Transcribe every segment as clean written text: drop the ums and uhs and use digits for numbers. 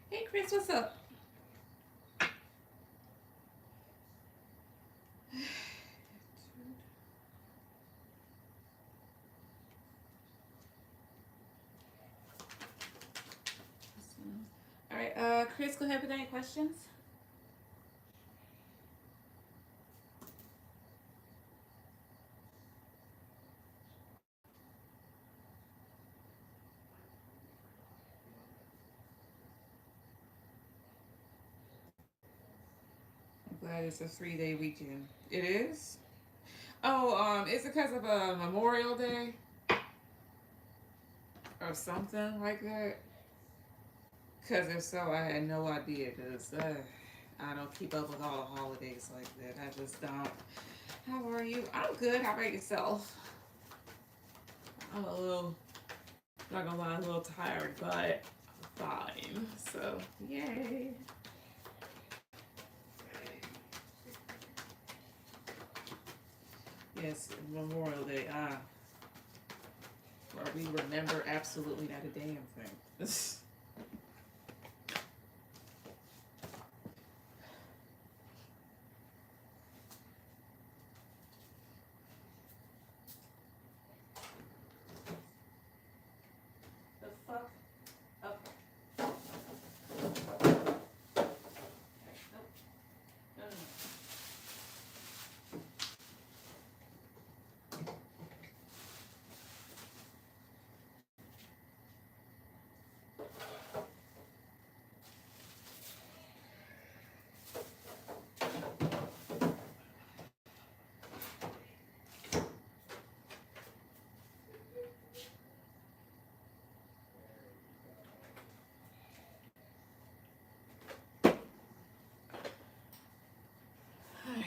Hey, Chris, what's up? All right, Chris, go ahead with any questions. I'm glad it's a 3-day weekend. It is? Oh, is it because of a Memorial Day or something like that? Because if so, I had no idea. Because I don't keep up with all the holidays like that. I just don't. How are you? I'm good. How about yourself? I'm a little, not gonna lie, a little tired, but fine. So, yay. Yes, Memorial Day. Where we remember absolutely not a damn thing. The fuck? Okay. Nope. No, no, no. All right.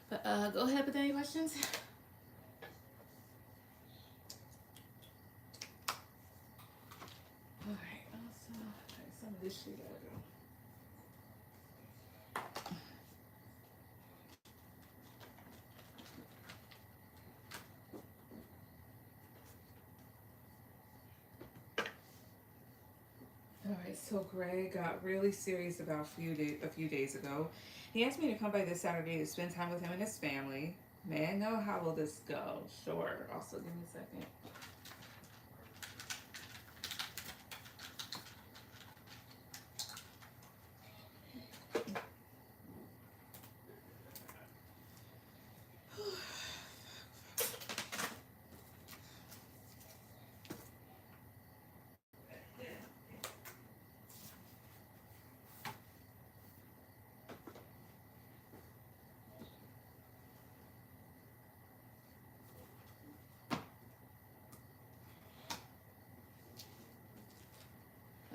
But go ahead with any questions. All right. Also, okay, some of this shit gotta go. All right. So Greg got really serious about a few days ago. He asked me to come by this Saturday to spend time with him and his family. May I know how will this go? Sure. Also, give me a second.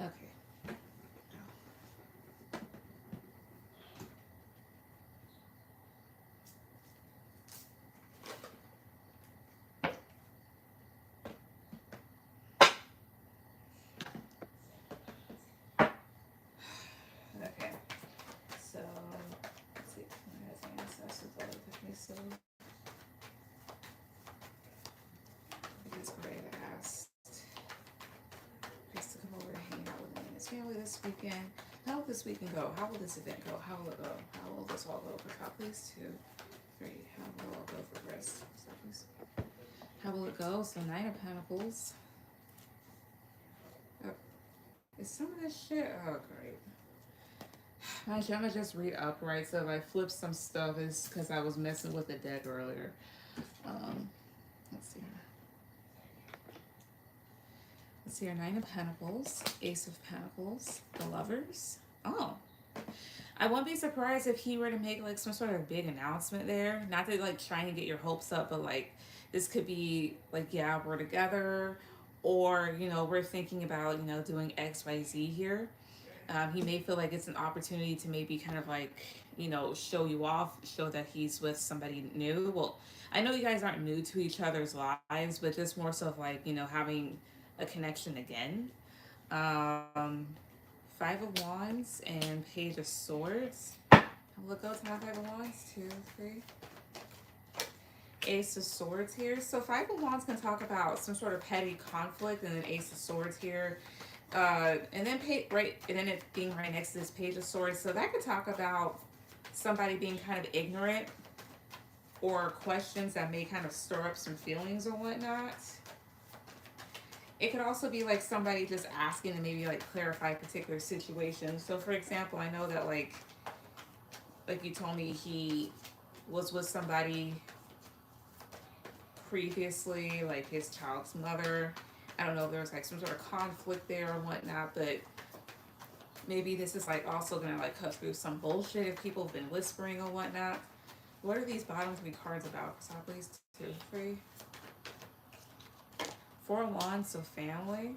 Okay. Okay. So let's see. When has ancestors all with me? So I guess Greg asked just to come over and hang out with me and his family this weekend. How will this weekend go? How will this event go? How will it go? How will this all go for top, please? 2, 3. How will it all go for Chris? So please. How will it go? So 9 of Pentacles. Oh, is some of this shit? Oh, great. I'm gonna just read upright. So if I flip some stuff, it's because I was messing with the deck earlier. Um, let's see. Let's see. Our 9 of Pentacles, Ace of Pentacles, the Lovers. Oh, I wouldn't be surprised if he were to make like some sort of big announcement there. Not to like trying to get your hopes up, but like this could be like, yeah, we're together, or we're thinking about doing XYZ here. He may feel like it's an opportunity to maybe kind of like show you off, show that he's with somebody new. Well, I know you guys aren't new to each other's lives, but just more so of like having a connection again. Um, 5 of Wands and Page of Swords. Look out to my 5 of Wands. 2, 3. Ace of Swords here. So 5 of Wands can talk about some sort of petty conflict, and then Ace of Swords here And then and then it being right next to this Page of Swords. So that could talk about somebody being kind of ignorant or questions that may kind of stir up some feelings or whatnot. It could also be like somebody just asking to maybe like clarify particular situations. So for example, I know that like you told me he was with somebody previously, like his child's mother. I don't know if there was like some sort of conflict there or whatnot, but maybe this is like also gonna like cut through some bullshit if people have been whispering or whatnot. What are these bottom three cards about? So please, 2, 3. 4 of Wands, so family.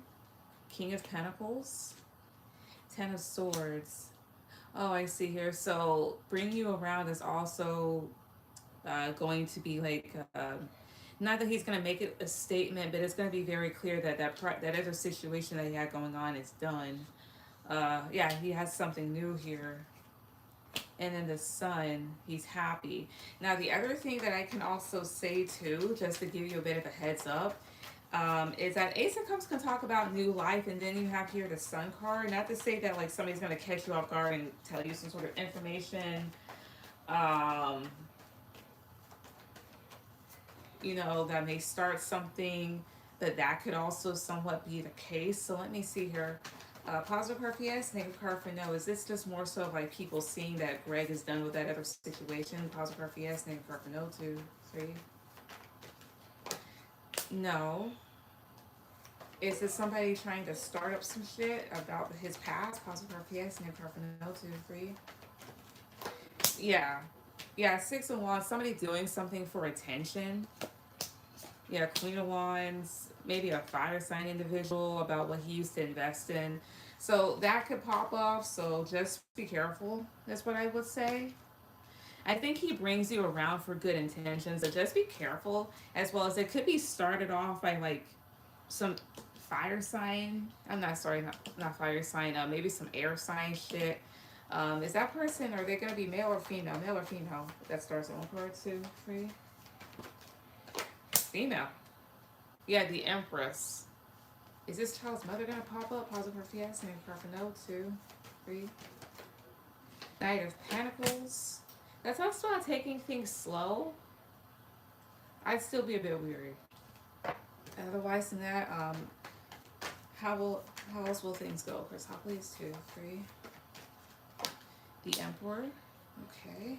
King of Pentacles. 10 of Swords. Oh, I see here. So bringing you around is also going to be like, not that he's going to make it a statement, but it's going to be very clear that that other situation that he had going on is done. Yeah, he has something new here. And then the Sun, he's happy. Now, the other thing that I can also say too, just to give you a bit of a heads up, is that Ace of Cups can talk about new life, and then you have here the Sun card. Not to say that like somebody's going to catch you off guard and tell you some sort of information, you know, that may start something, but that could also somewhat be the case. So let me see here. Positive card for yes, negative card for no. Is this just more so like people seeing that Greg is done with that other situation? Positive card for yes, negative card for no. 2, 3. No. Is this somebody trying to start up some shit about his past? Positive card for yes, negative card for no. 2, 3. Yeah. Yeah, 6 of Wands. Somebody doing something for attention. Yeah, Queen of Wands, maybe a fire sign individual about what he used to invest in. So that could pop off, so just be careful. That's what I would say. I think he brings you around for good intentions, so just be careful. As well as it could be started off by like some fire sign. I'm not sorry, not fire sign. Maybe some air sign shit. Is that person? Are they gonna be male or female? Male or female? That starts on 1 card, 2, 3. Female. Yeah, the Empress. Is this child's mother gonna pop up? Positive for yes, negative for no. 2, 3. Knight of Pentacles. That's also about taking things slow. I'd still be a bit weary. Otherwise than that, how else will things go? Chris Hopleys, 2, 3. The Emperor. Okay.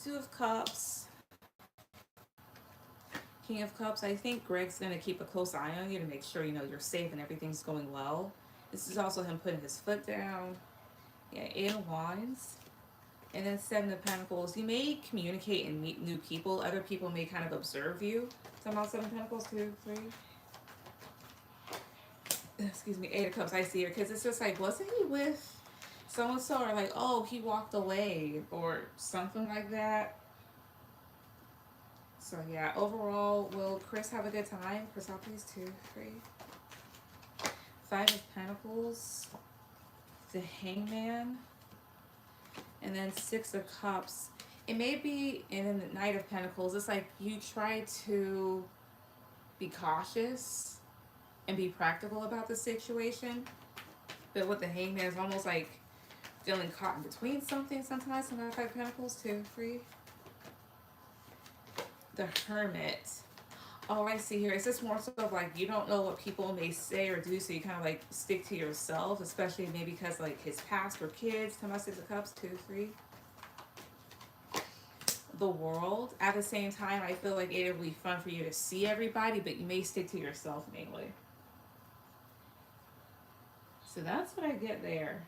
2 of Cups. King of Cups. I think Greg's going to keep a close eye on you to make sure, you know, you're safe and everything's going well. This is also him putting his foot down. Yeah, 8 of Wands. And then 7 of Pentacles. You may communicate and meet new people. Other people may kind of observe you. Talking about 7 of Pentacles, 2, 3. Excuse me, 8 of Cups. I see her. Because it's just like, wasn't he with so-and-so? Or like, oh, he walked away. Or something like that. So yeah, overall, will Chris have a good time? Chris, I'll please 2, 3. 5 of Pentacles. The Hangman. And then 6 of Cups. It may be in the Knight of Pentacles. It's like you try to be cautious and be practical about the situation. But with the Hangman, it's almost like feeling caught in between something sometimes. And 5 of Pentacles, 2, 3. The Hermit. Oh, I see here. It's just more sort of like you don't know what people may say or do, so you kind of like stick to yourself, especially maybe because like his past or kids. Come on, 6 of Cups, 2, 3. The World. At the same time, I feel like it'll be fun for you to see everybody, but you may stick to yourself mainly. So that's what I get there.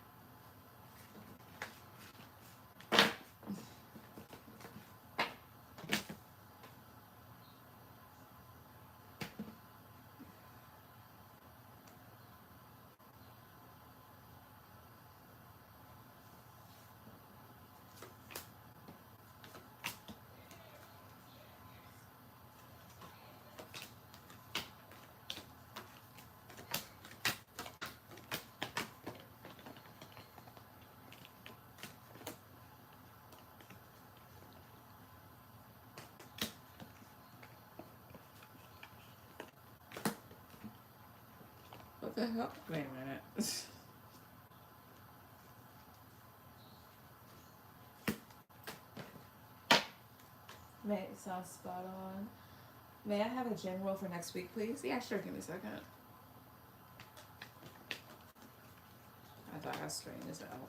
the hell? Wait a minute. May it sound spot on. May I have a general for next week, please? Yeah, sure. Give me a second. I thought I was straightening this out.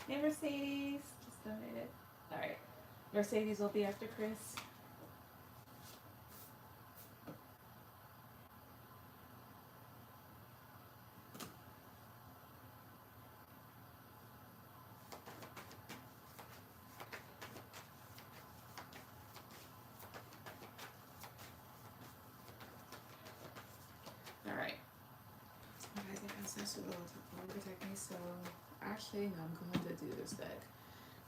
Hey, Mercedes. Just donated. All right. Mercedes will be after Chris. All right. I think ancestors will protect me, so actually, no, I'm going to do this deck.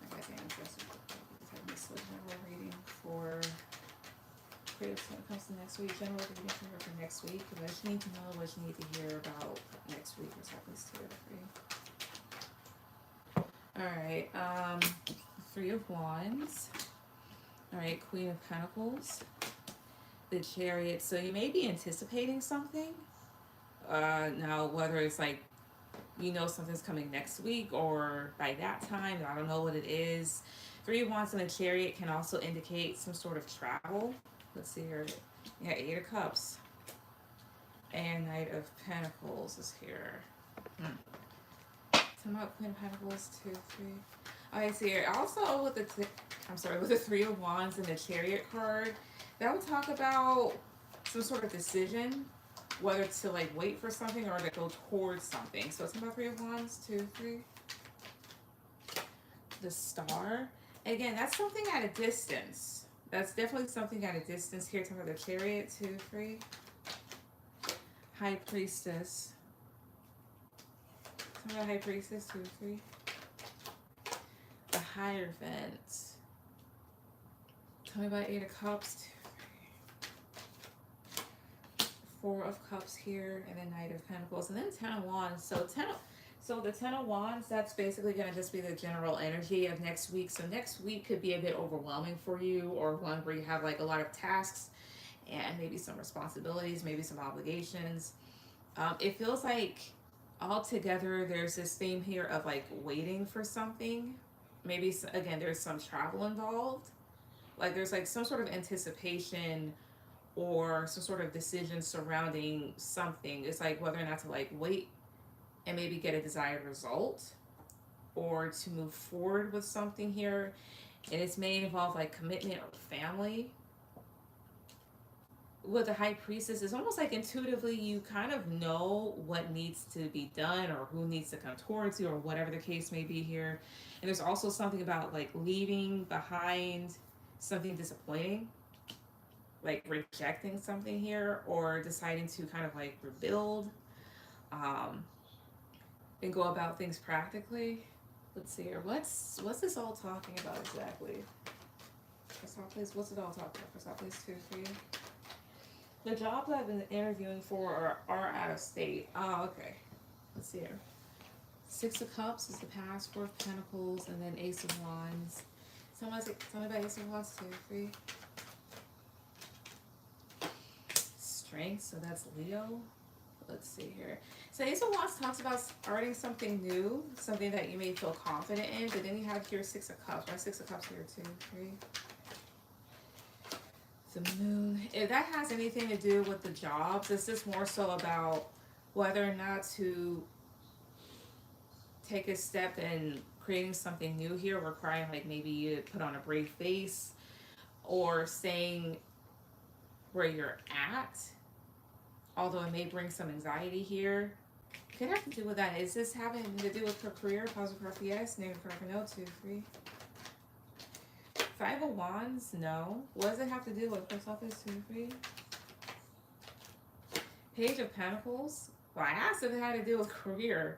I think ancestors will protect me, so general reading for Chris when it comes to next week. General reading for her for next week. What you need to know, what you need to hear about next week, what's happening to you for you. Alright, Three of Wands. Alright, Queen of Pentacles. The Chariot. So you may be anticipating something. Now, whether it's like, you know, something's coming next week or by that time, I don't know what it is. Three of Wands and the Chariot can also indicate some sort of travel. Let's see here. Yeah, Eight of Cups. And Knight of Pentacles is here. Some about Queen of Pentacles, 2, 3. I see here. Also with with the Three of Wands and the Chariot card, that would talk about some sort of decision, whether to like wait for something or to go towards something. So it's about Three of Wands, 2, 3. The Star. Again, that's something at a distance. That's definitely something at a distance here. Talking about the Chariot, 2, 3. High Priestess. Talking about High Priestess, 2, 3. The Hierophant. Tell me about Eight of Cups, 2, 3. Four of Cups here, and then Knight of Pentacles, and then Ten of Wands. So the Ten of Wands, that's basically going to just be the general energy of next week. So next week could be a bit overwhelming for you, or one where you have like a lot of tasks and maybe some responsibilities, maybe some obligations. It feels like altogether there's this theme here of like waiting for something. Maybe again there's some travel involved. Like there's like some sort of anticipation or some sort of decision surrounding something. It's like whether or not to like wait and maybe get a desired result, or to move forward with something here. And it may involve like commitment or family. With the High Priestess, it's almost like intuitively you kind of know what needs to be done or who needs to come towards you or whatever the case may be here. And there's also something about like leaving behind something disappointing, like rejecting something here, or deciding to kind of like rebuild and go about things practically. Let's see here. What's this all talking about exactly? What's it all talking about? Please, 2, 3. The jobs I've been interviewing for are out of state. Oh, okay. Let's see here. Six of Cups is the past, Four of Pentacles, and then Ace of Wands. Tell me about Ace of Wands, 2, 3. Strength, so that's Leo. Let's see here. So Ace of Wands talks about starting something new, something that you may feel confident in, but then you have here Six of Cups. Right? Six of Cups here, 2, 3. The Moon. If that has anything to do with the jobs, it's just more so about whether or not to take a step in creating something new here, requiring like maybe you put on a brave face or staying where you're at, although it may bring some anxiety here. Could have to do with that. Is this having to do with her career? Positive card for yes, negative card for no. 2, 3. Five of Wands, no. What does it have to do with post office? 2, 3. Page of Pentacles. Well, I asked if it had to do with career.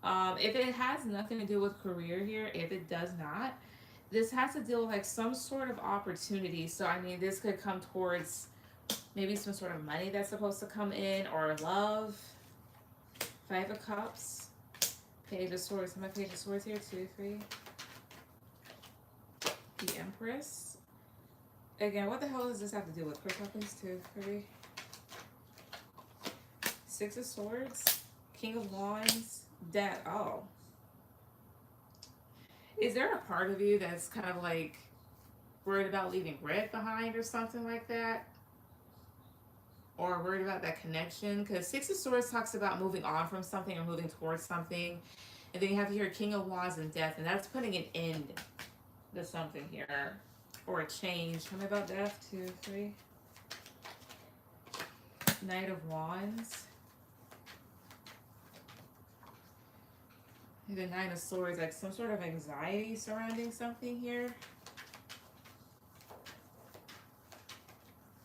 If it has nothing to do with career here, if it does not, this has to deal with like some sort of opportunity. So I mean, this could come towards maybe some sort of money that's supposed to come in, or love. 5 of Cups. Page of Swords. How many Page of Swords here? 2, 3. The Empress. Again, what the hell does this have to do with? Post office? 2, 3. 6 of Swords. King of Wands. Death. Oh. Is there a part of you that's kind of like worried about leaving Red behind or something like that? Or worried about that connection? Because 6 of Swords talks about moving on from something or moving towards something. And then you have here King of Wands and Death. And that's putting an end to something here. Or a change. Tell me about Death. 2, 3. Knight of Wands. The 9 of Swords, like some sort of anxiety surrounding something here.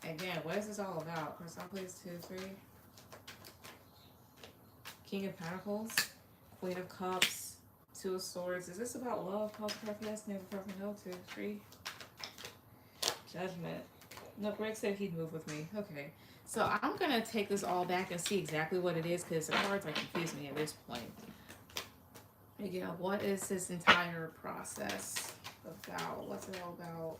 Again, what is this all about? Person, please. 2, 3. King of Pentacles. Queen of Cups. 2 of Swords. Is this about love? Positive yes, negative perfect no. 2, 3. Judgment. No, Greg said he'd move with me. Okay. So I'm going to take this all back and see exactly what it is, because the cards are confusing me at this point. Again, what is this entire process about? What's it all about?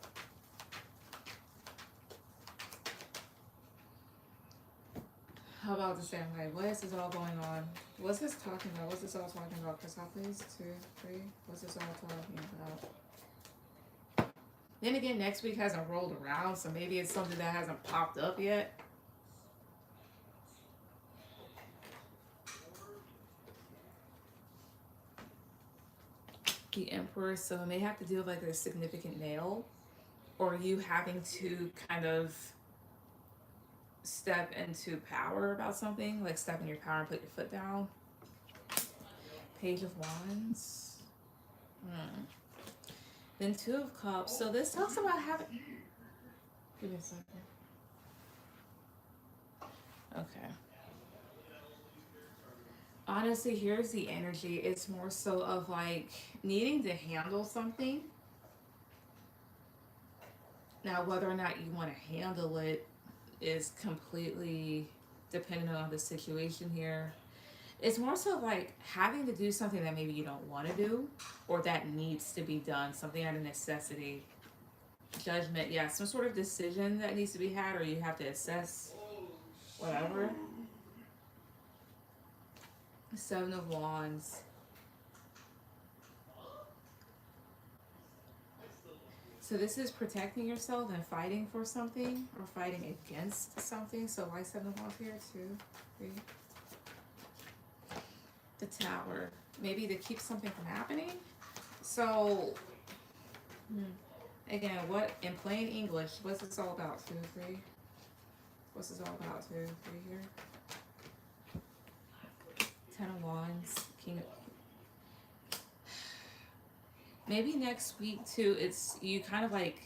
How about the same way? What is this all going on? What's this talking about? What's this all talking about? Crystal, please. 2, 3. What's this all talking about? Then again, next week hasn't rolled around, so maybe it's something that hasn't popped up yet. The Emperor, so it may have to do with like a significant male, or you having to kind of step into power about something, like step in your power and put your foot down. Page of Wands. Then 2 of Cups. So this talks about having... Give me a second. Okay. Honestly, here's the energy. It's more so of like needing to handle something. Now, whether or not you want to handle it is completely dependent on the situation here. It's more so like having to do something that maybe you don't want to do, or that needs to be done, something out of necessity. Judgment, yeah, some sort of decision that needs to be had, or you have to assess whatever. 7 of Wands. So this is protecting yourself and fighting for something, or fighting against something. So why 7 of Wands here? 2, 3. The Tower. Maybe to keep something from happening. So, again, what, in plain English, what's this all about? 2, 3. What's this all about? 2, 3 here. 10 of Wands, King of... Maybe next week too, it's you kind of like,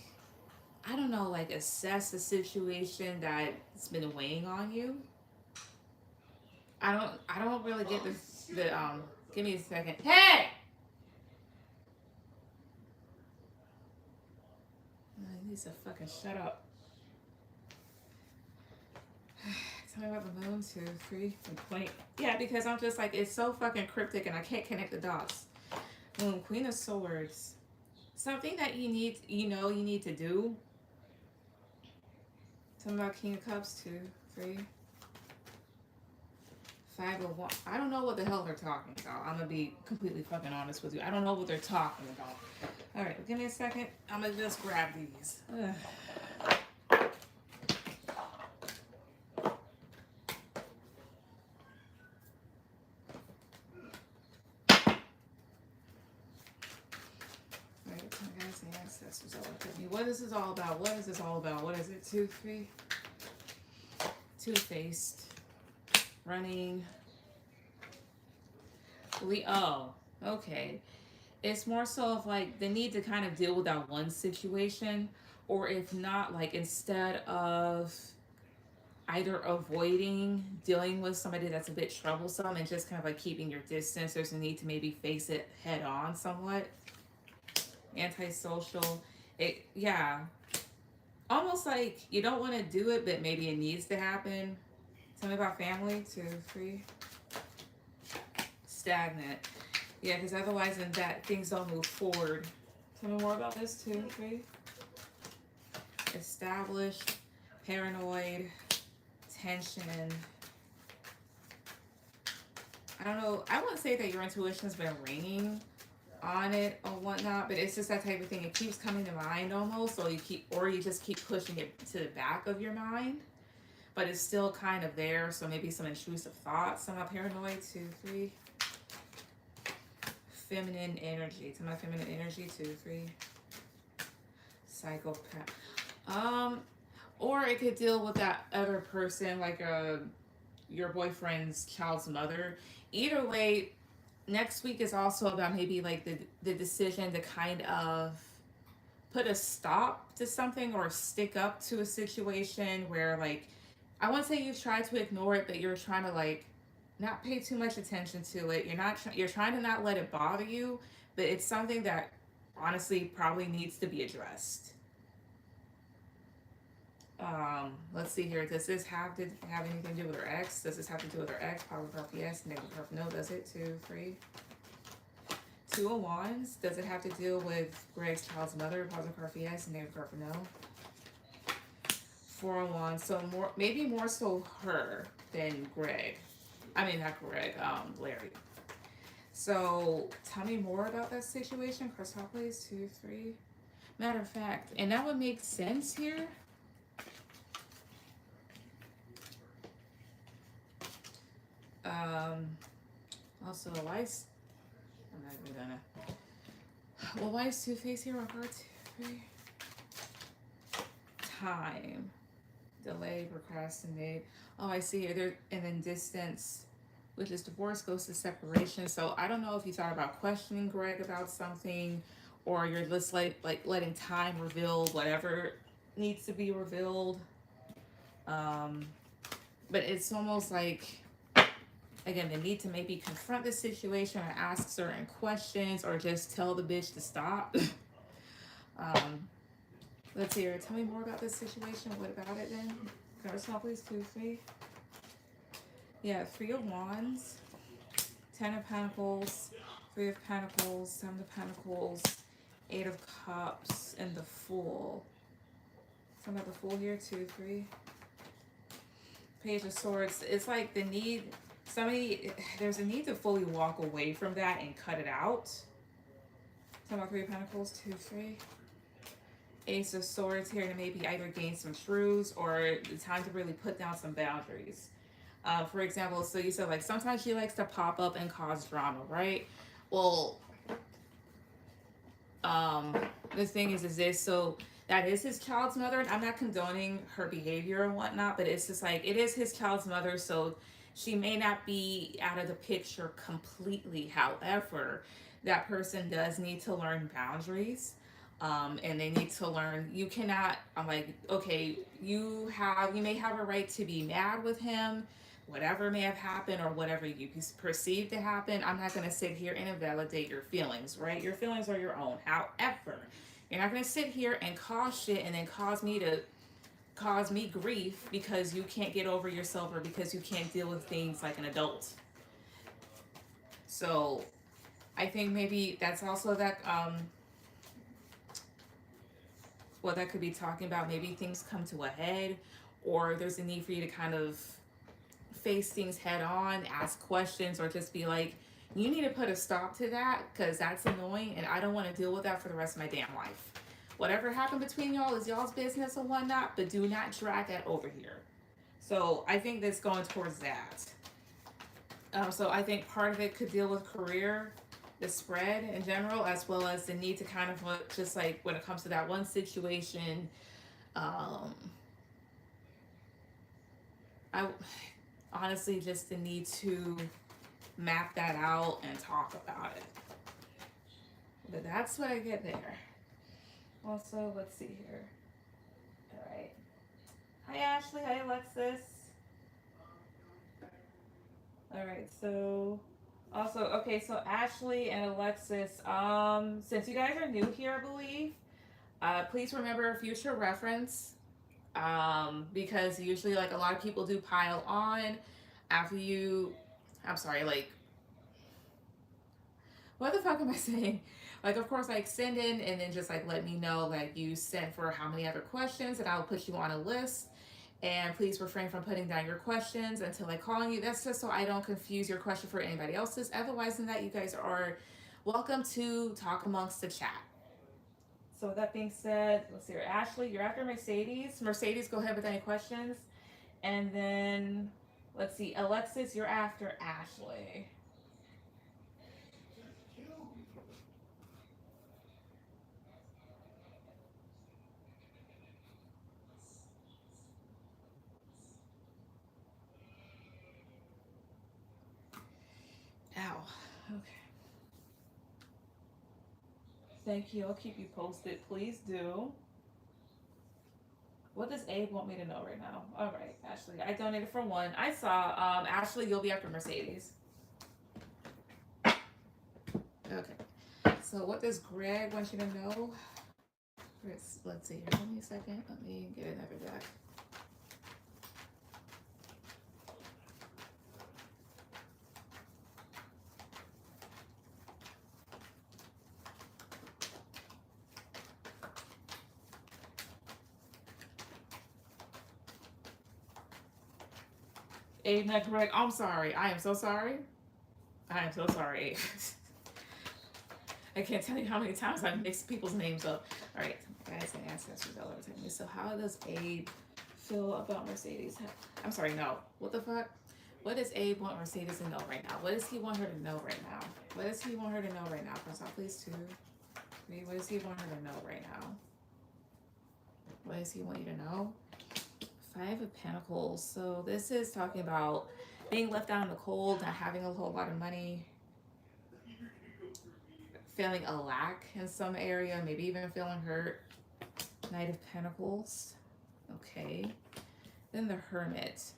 I don't know, like assess the situation that's been weighing on you. I don't really get the give me a second. Hey! He needs to fucking shut up. Tell me about the moon. 2, 3. Complaint. Yeah, because I'm just like, it's so fucking cryptic and I can't connect the dots. Moon, Queen of Swords. Something that you need, you need to do. Tell me about King of Cups. 2, 3. 5 of Wands. I don't know what the hell they're talking about. I'm gonna be completely fucking honest with you. I don't know what they're talking about. All right, give me a second. I'm gonna just grab these. Ugh. the ancestors are looking at me. What is this all about? What is this all about? What is it? 2, 3. Two-faced. Running. Oh, okay. It's more so of like the need to kind of deal with that one situation, or if not, like instead of either avoiding dealing with somebody that's a bit troublesome and just kind of like keeping your distance, there's a need to maybe face it head on somewhat. Antisocial. Yeah. Almost like you don't want to do it, but maybe it needs to happen. Tell me about family. 2, 3. Stagnant. Yeah, because otherwise then that things don't move forward. Tell me more about this. 2, 3. Established. Paranoid. Tension. I don't know. I wouldn't say that your intuition's been ringing on it or whatnot, but it's just that type of thing. It keeps coming to mind almost, so you just keep pushing it to the back of your mind, but it's still kind of there. So maybe some intrusive thoughts. Some are paranoid. 2, 3. Feminine energy. To my feminine energy. 2, 3. Psychopath. Or it could deal with that other person, like your boyfriend's child's mother. Either way, next week is also about maybe like the decision to kind of put a stop to something or stick up to a situation where, like, I won't say you've tried to ignore it, but you're trying to like not pay too much attention to it. You're trying to not let it bother you, but it's something that honestly probably needs to be addressed. Let's see here. Does this have anything to do with her ex? Does this have to do with her ex? Positive card for yes, negative card for no. Does it? 2, 3. 2 of Wands. Does it have to deal with Greg's child's mother? Positive card for yes, negative card for no. 4 of Wands. So maybe more so her than Greg. I mean, not Greg. Larry. So tell me more about that situation. Cross top please. 2, 3. Matter of fact, and that would make sense here. Also, why is I'm not even gonna. Well, why is Two-Face here on card 2, 3? Time, delay, procrastinate. Oh, I see it. There, and then distance, which is divorce, goes to separation. So I don't know if you thought about questioning Greg about something, or you're just like letting time reveal whatever needs to be revealed. But it's almost like, again, the need to maybe confront the situation or ask certain questions or just tell the bitch to stop. Let's hear it. Tell me more about this situation. What about it then? Cards please. 2, 3. Yeah, 3 of Wands, 10 of Pentacles, 3 of Pentacles, 7 of Pentacles, 8 of Cups, and the Fool. Some of the Fool here. 2, 3. Page of Swords. It's like the need. There's a need to fully walk away from that and cut it out. Talking about 3 of Pentacles, 2, 3. Ace of Swords here to maybe either gain some truths or the time to really put down some boundaries. For example, so you said like sometimes she likes to pop up and cause drama, right? Well, the thing is this, so that is his child's mother, and I'm not condoning her behavior and whatnot, but it's just like it is his child's mother, so she may not be out of the picture completely. However, that person does need to learn boundaries. And they need to learn, you cannot, I'm like, okay, you may have a right to be mad with him, whatever may have happened or whatever you perceive to happen. I'm not going to sit here and invalidate your feelings, right? Your feelings are your own. However, you're not going to sit here and cause shit and then cause me grief because you can't get over yourself or because you can't deal with things like an adult. So I think maybe that's also that, what that could be talking about. Maybe things come to a head, or there's a need for you to kind of face things head on, ask questions, or just be like, you need to put a stop to that because that's annoying and I don't want to deal with that for the rest of my damn life. Whatever happened between y'all is y'all's business or whatnot, but do not drag that over here. So I think that's going towards that. So I think part of it could deal with career. the spread in general, as well as the need to kind of just like when it comes to that one situation. Um, I honestly just the need to map that out and talk about it. But that's what I get there. Also, let's see here. All right. Hi, Ashley. Hi, Alexis. All right. So, also, okay. So Ashley and Alexis. Since you guys are new here, I believe, please remember future reference. Because usually, like a lot of people do pile on after you. I'm sorry. Like, what the fuck am I saying? Like, of course, like send in and then just like let me know like you sent for how many other questions, and I'll put you on a list. And please refrain from putting down your questions until I call you. That's just so I don't confuse your question for anybody else's. Otherwise, than that, you guys are welcome to talk amongst the chat. So with that being said, let's see here. Ashley, you're after Mercedes. Mercedes, go ahead with any questions. And then let's see, Alexis, you're after Ashley. Ow. Okay. Thank you. I'll keep you posted. Please do. What does Abe want me to know right now? All right, Ashley. I donated for one. I saw. Ashley, you'll be after Mercedes. Okay. So what does Greg want you to know? Let's see here. Give me a second. Let me get another deck. Abe, not correct. I'm sorry. I am so sorry. I am so sorry. I can't tell you how many times I mix people's names up. All right, guys and ancestors all over me. So how does Abe feel about Mercedes? I'm sorry, no. What the fuck? What does Abe want Mercedes to know right now? What does he want her to know right now? What does he want her to know right now? First off, please, too. What does he want her to know right now? What does he want you to know? Five of Pentacles. So this is talking about being left out in the cold, not having a whole lot of money, feeling a lack in some area, maybe even feeling hurt. Knight of Pentacles. Okay. Then the Hermit.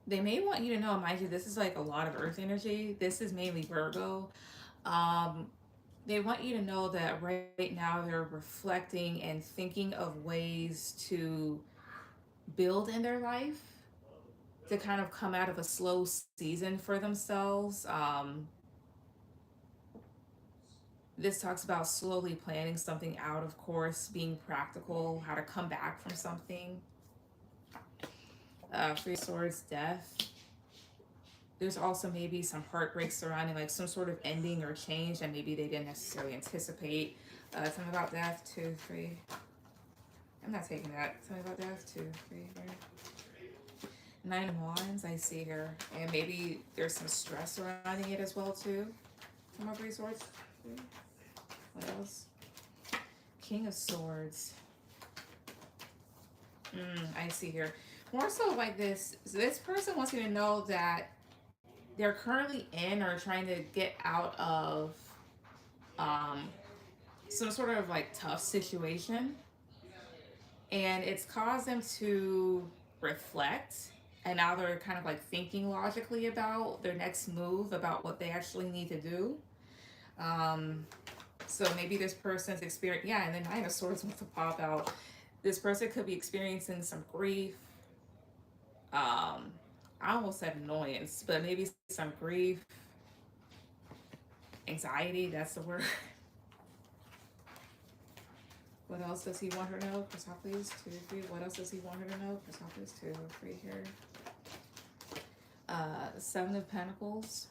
They may want you to know, mind you, this is like a lot of earth energy. This is mainly Virgo. They want you to know that right now they're reflecting and thinking of ways to build in their life, to kind of come out of a slow season for themselves. This talks about slowly planning something out, of course, being practical, how to come back from something. Three of Swords, death. There's also maybe some heartbreak surrounding like some sort of ending or change that maybe they didn't necessarily anticipate. Something about death, 2, 3. I'm not taking that. Something about death, 2, 3, 4. Nine of Wands, I see here. And maybe there's some stress surrounding it as well, too. Some more Three Swords. What else? King of Swords. I see here. More so like this person wants you to know that they're currently in or trying to get out of some sort of like tough situation, and it's caused them to reflect, and now they're kind of like thinking logically about their next move, about what they actually need to do. So maybe this person's experience, yeah, and then Nine of Swords wants to pop out. This person could be experiencing some grief. I almost said annoyance, but maybe some grief, anxiety, that's the word. What else does he want her to know? Crystal, please. 2, 3. What else does he want her to know? Crystal, please. 2, 3 here. Seven of Pentacles.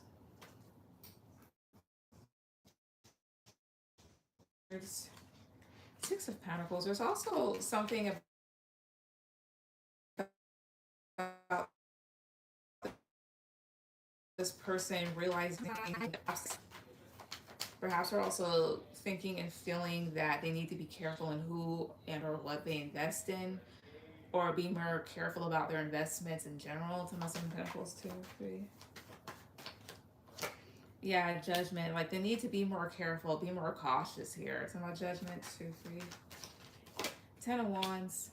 There's Six of Pentacles. There's also something about this person realizing Perhaps they're also thinking and feeling that they need to be careful in who and or what they invest in, or be more careful about their investments in general. To my Seven of Pentacles, 2, 3. Yeah, judgment. Like they need to be more careful, be more cautious here. To my Judgment, 2, 3. 10 of Wands.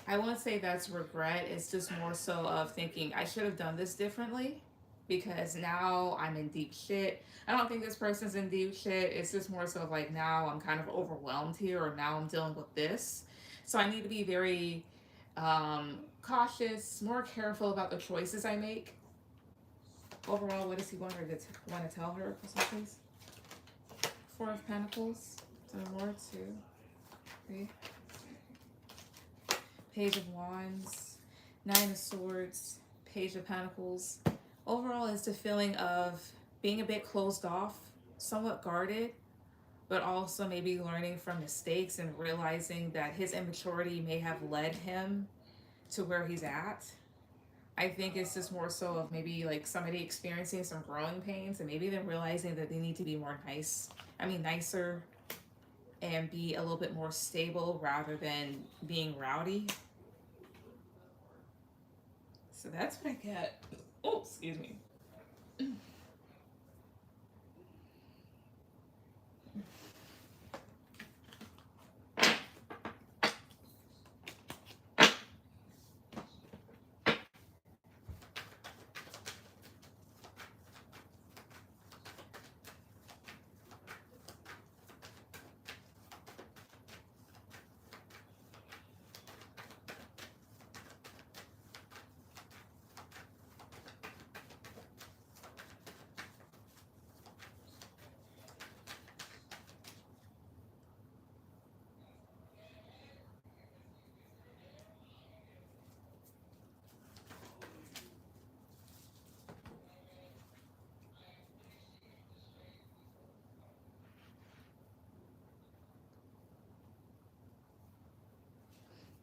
I won't say that's regret. It's just more so of thinking I should have done this differently because now I'm in deep shit. I don't think this person's in deep shit. It's just more so of like now I'm kind of overwhelmed here, or now I'm dealing with this. So I need to be very cautious, more careful about the choices I make. Overall, what does he want her to want to tell her for some please? 4 of Pentacles. So more, 2, 3. Page of Wands, 9 of Swords, Page of Pentacles. Overall, it's the feeling of being a bit closed off, somewhat guarded, but also maybe learning from mistakes and realizing that his immaturity may have led him to where he's at. I think it's just more so of maybe like somebody experiencing some growing pains and maybe they're realizing that they need to be more nicer, and be a little bit more stable rather than being rowdy. So that's what I get. Oh, excuse me.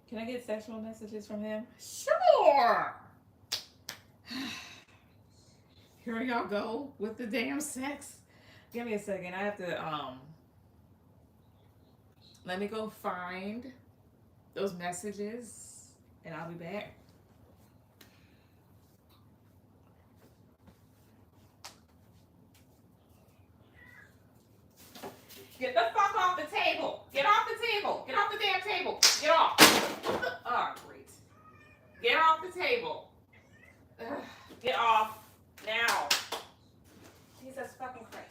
Can I get sexual messages from him? Sure! Here y'all go with the damn sex. Give me a second. I have to, let me go find those messages and I'll be back. Get the fuck off the table! Get off the table! Get off the damn table! Get off! Oh, great. Get off the table. Ugh. Get off now. Jesus fucking Christ.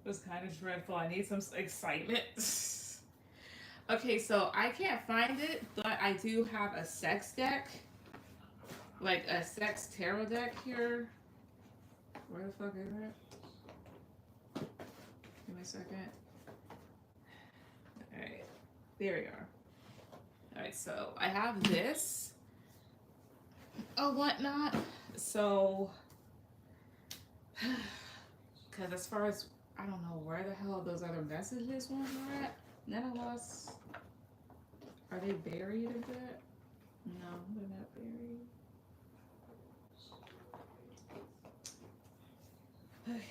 It was kind of dreadful. I need some excitement. Okay, so I can't find it, but I do have a sex deck. Like a sex tarot deck here. Where the fuck is it? Give me a second. Alright, there we are. Alright, so I have this. Oh, whatnot. So, because as far as, I don't know where the hell those other messages ones are at. None of us. Are they buried a bit? No, they're not buried. Okay.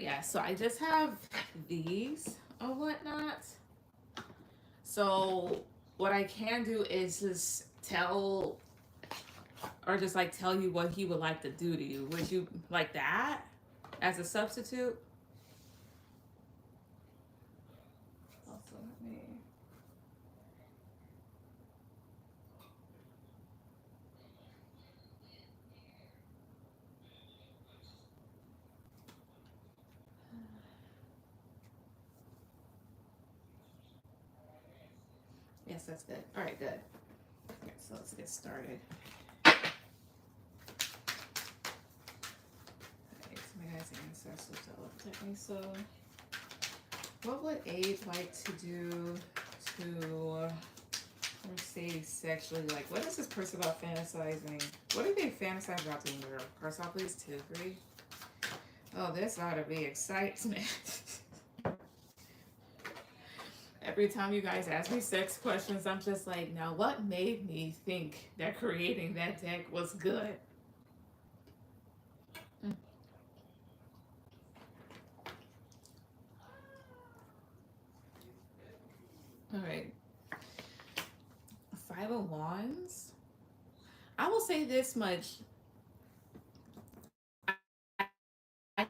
yeah, so I just have these or whatnot. So what I can do is just tell, or just like tell you what he would like to do to you. Would you like that as a substitute? Also, let me. Yes, that's good. All right, good. Okay, so let's get started. Okay, so my guy's ancestors tell me. So, what would Abe like to do to Mercedes sexually? Like, what is this person about fantasizing? What do they fantasize about doing to her? First off, please, 2, 3. Oh, this ought to be excitement. Every time you guys ask me sex questions, I'm just like, now what made me think that creating that deck was good? Mm. All right. 5 of Wands. I will say this much. I,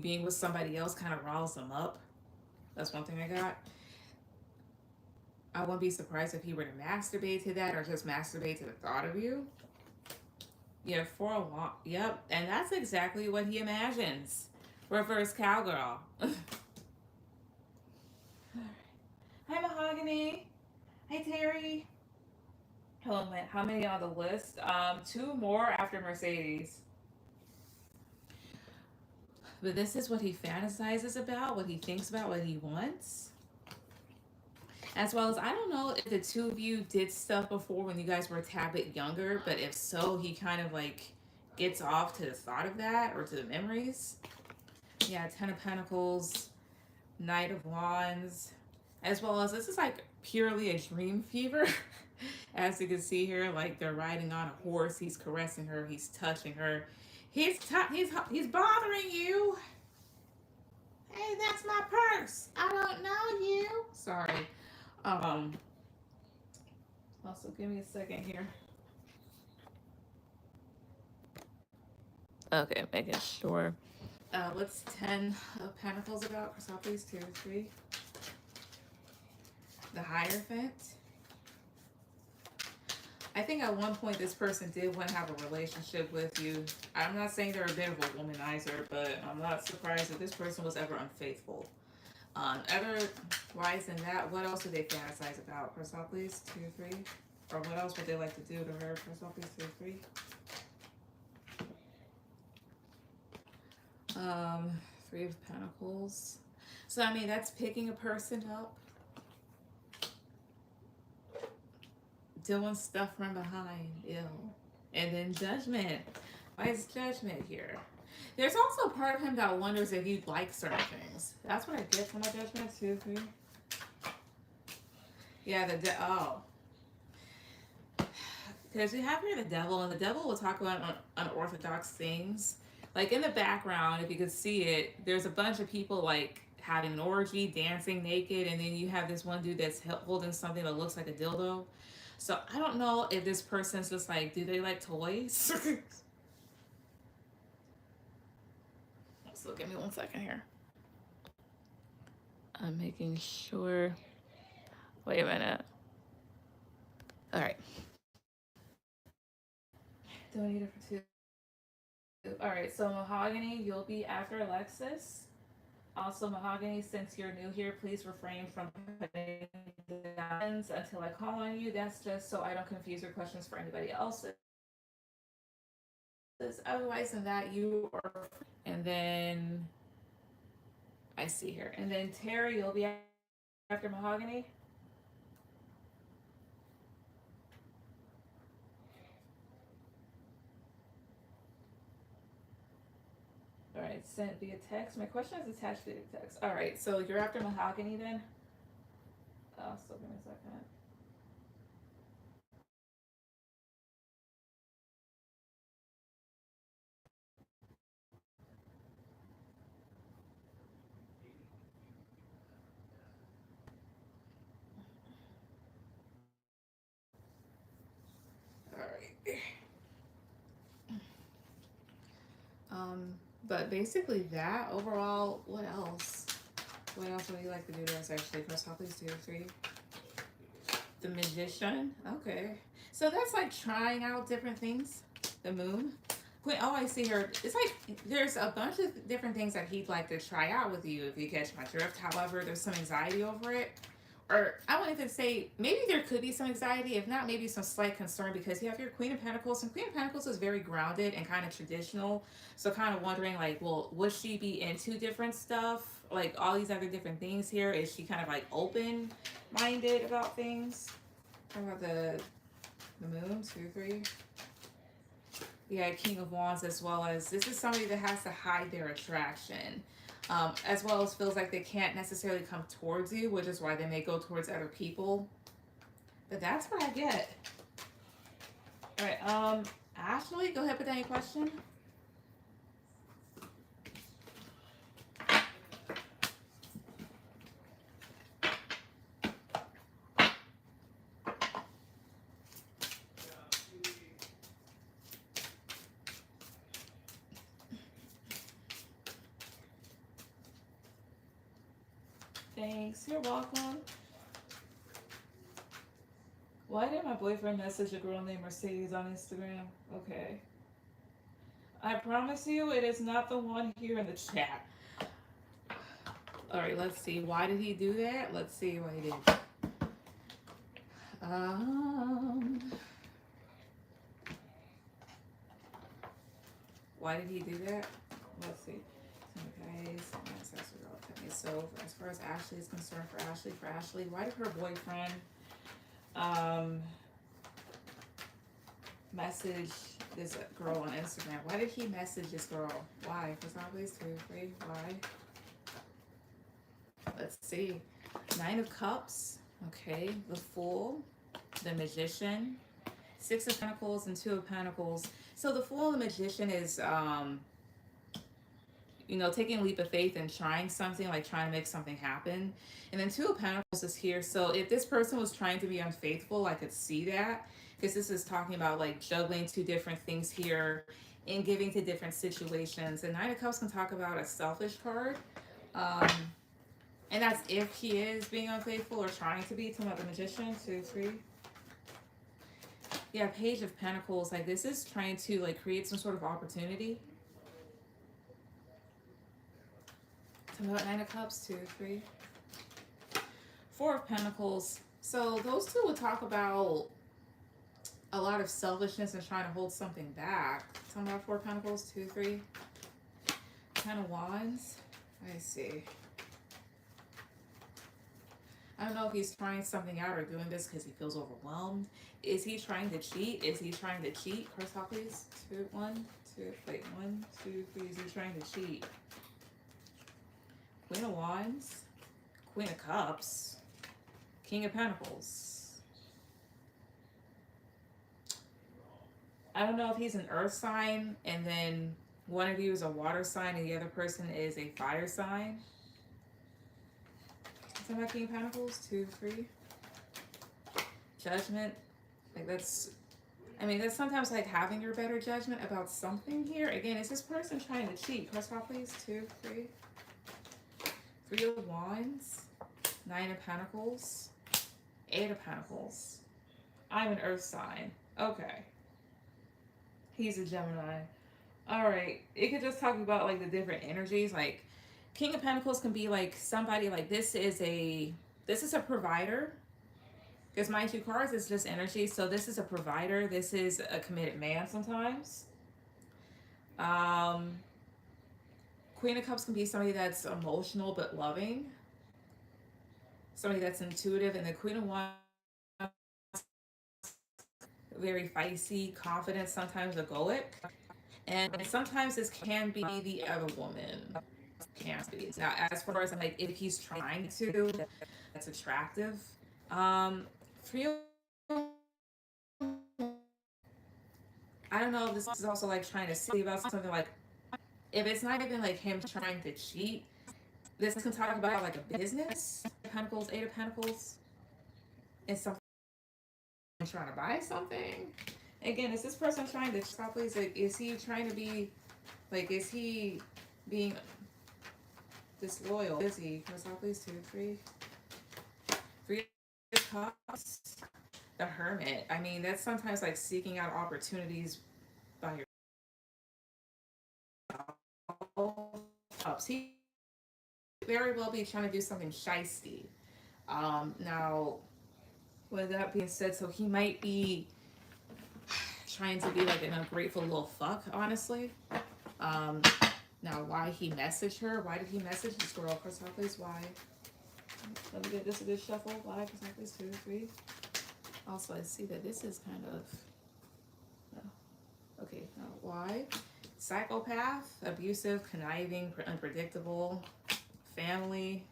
being with somebody else kind of riles them up. That's one thing I got. I wouldn't be surprised if he were to masturbate to that or just masturbate to the thought of you. Yeah, for a while. Yep. And that's exactly what he imagines. Reverse cowgirl. Hi, Mahogany. Hi, Terry. Hold on, how many on the list? 2 more after Mercedes. But this is what he fantasizes about, what he thinks about, what he wants. As well as, I don't know if the two of you did stuff before when you guys were a tad bit younger, but if so, he kind of like gets off to the thought of that or to the memories. Yeah, 10 of Pentacles, Knight of Wands, as well as this is like purely a dream fever. As you can see here, like they're riding on a horse, he's caressing her, he's touching her, he's bothering you. Hey, that's my purse. I don't know you. Sorry. Um. Also, give me a second here. Okay, making sure. What's 10 of Pentacles about? Chrysopolis, 2, 3. The Hierophant. I think at one point this person did want to have a relationship with you. I'm not saying they're a bit of a womanizer, but I'm not surprised that this person was ever unfaithful. Otherwise than that, what else do they fantasize about? Chrysopolis, 2, 3. Or what else would they like to do to her? Chrysopolis, 2, 3. 3 of Pentacles. So I mean that's picking a person up, doing stuff from behind, ill. And then Judgment. Why is Judgment here? There's also a part of him that wonders if you'd like certain things. That's what I get from my Judgment, 2, 3. Yeah, oh. Because you have here the devil, and the devil will talk about unorthodox things. Like in the background, if you could see it, there's a bunch of people like having an orgy, dancing naked, and then you have this one dude that's holding something that looks like a dildo. So I don't know if this person's just like, do they like toys? So give me 1 second here. I'm making sure. Wait a minute. All right. Do I need it for 2? All right, so Mahogany, you'll be after Alexis. Also, Mahogany, since you're new here, please refrain from putting diamonds until I call on you. That's just so I don't confuse your questions for anybody else's. Otherwise than that, you are. And then I see here. And then Terry, you'll be after Mahogany. All right, sent via text. My question is attached via text. All right, so you're after Mahogany then? So give me a second. But basically that overall, what else? What else would you like to do to us actually? Press top, please, 2 or 3. The Magician. Okay. So that's like trying out different things. The Moon. Wait, oh, I see her. It's like there's a bunch of different things that he'd like to try out with you if you catch my drift. However, there's some anxiety over it. Or I wouldn't even say, maybe there could be some anxiety. If not, maybe some slight concern because you have your Queen of Pentacles. And Queen of Pentacles is very grounded and kind of traditional. So kind of wondering like, well, would she be into different stuff? Like all these other different things here? Is she kind of like open-minded about things? How about the Moon? 2, 3. Yeah, King of Wands, as well as this is somebody that has to hide their attraction, as well as feels like they can't necessarily come towards you, which is why they may go towards other people. But that's what I get. All right, Ashley, go ahead, put down your question. Thanks, you're welcome. Why did my boyfriend message a girl named Mercedes on Instagram? Okay. I promise you it is not the one here in the chat. Alright, let's see. Why did he do that? Let's see what he did. Why did he do that? Let's see. Okay, so as far as Ashley is concerned, for Ashley, why did her boyfriend message this girl on Instagram? Why did he message this girl? Why? For some reason, 2, 3. Why? Let's see. 9 of Cups. Okay. The Fool. The Magician. 6 of Pentacles and 2 of Pentacles. So the Fool and the Magician is, you know, taking a leap of faith and trying something, like trying to make something happen. And then 2 of Pentacles is here. So if this person was trying to be unfaithful, I could see that. Because this is talking about like juggling 2 different things here and giving to different situations. And 9 of Cups can talk about a selfish card. And that's if he is being unfaithful or trying to be. Talking about the Magician, 2, 3. Yeah, Page of Pentacles. Like this is trying to like create some sort of opportunity. Talking about 9 of Cups, 2, 3. 4 of Pentacles. So those two would talk about a lot of selfishness and trying to hold something back. Talking about 4 of Pentacles, 2, 3. 10 of Wands. I see. I don't know if he's trying something out or doing this because he feels overwhelmed. Is he trying to cheat? Is he trying to cheat? First off, please. 2, 1, 2, wait, 1, 2, 3. Is he trying to cheat? Queen of Wands. Queen of Cups. King of Pentacles. I don't know if he's an earth sign and then one of you is a water sign and the other person is a fire sign. Talking about King of Pentacles, 2, 3. Judgment. Like that's, I mean, that's sometimes like having your better judgment about something here. Again, is this person trying to cheat? Press off, please. 2, 3. 3 of Wands. 9 of Pentacles. 8 of Pentacles. I'm an earth sign. Okay. He's a Gemini. Alright. It could just talk about like the different energies. Like King of Pentacles can be like somebody like this is a provider. Because mind you, cards is just energy. So this is a provider. This is a committed man sometimes. Queen of Cups can be somebody that's emotional but loving. Somebody that's intuitive. And the Queen of Wands, very feisty, confident, sometimes egoic. And sometimes this can be the other woman. Can be. Now, as far as like if he's trying to, that's attractive. For you, I don't know if this is also like trying to see about something like if it's not even like him trying to cheat. This can talk about like a business. Pentacles, 8 of Pentacles, and something trying to buy something. Again, is this person trying to stop? Like, is he trying to be Like, is he being disloyal? Is he? What's up, please? 2, 3. 3 of Cups. The Hermit. I mean, that's sometimes like seeking out opportunities by yourself. He very well be trying to do something shisty. Now, with that being said, so he might be trying to be like an ungrateful little fuck, honestly. Um, Now, why he messaged her? Why did he message this girl? Chrysopolis, why? Let me get this a good shuffle. Why? Chrysopolis, 2, 3. Also, I see that this is kind of. Okay, now why? Psychopath, abusive, conniving, unpredictable, family,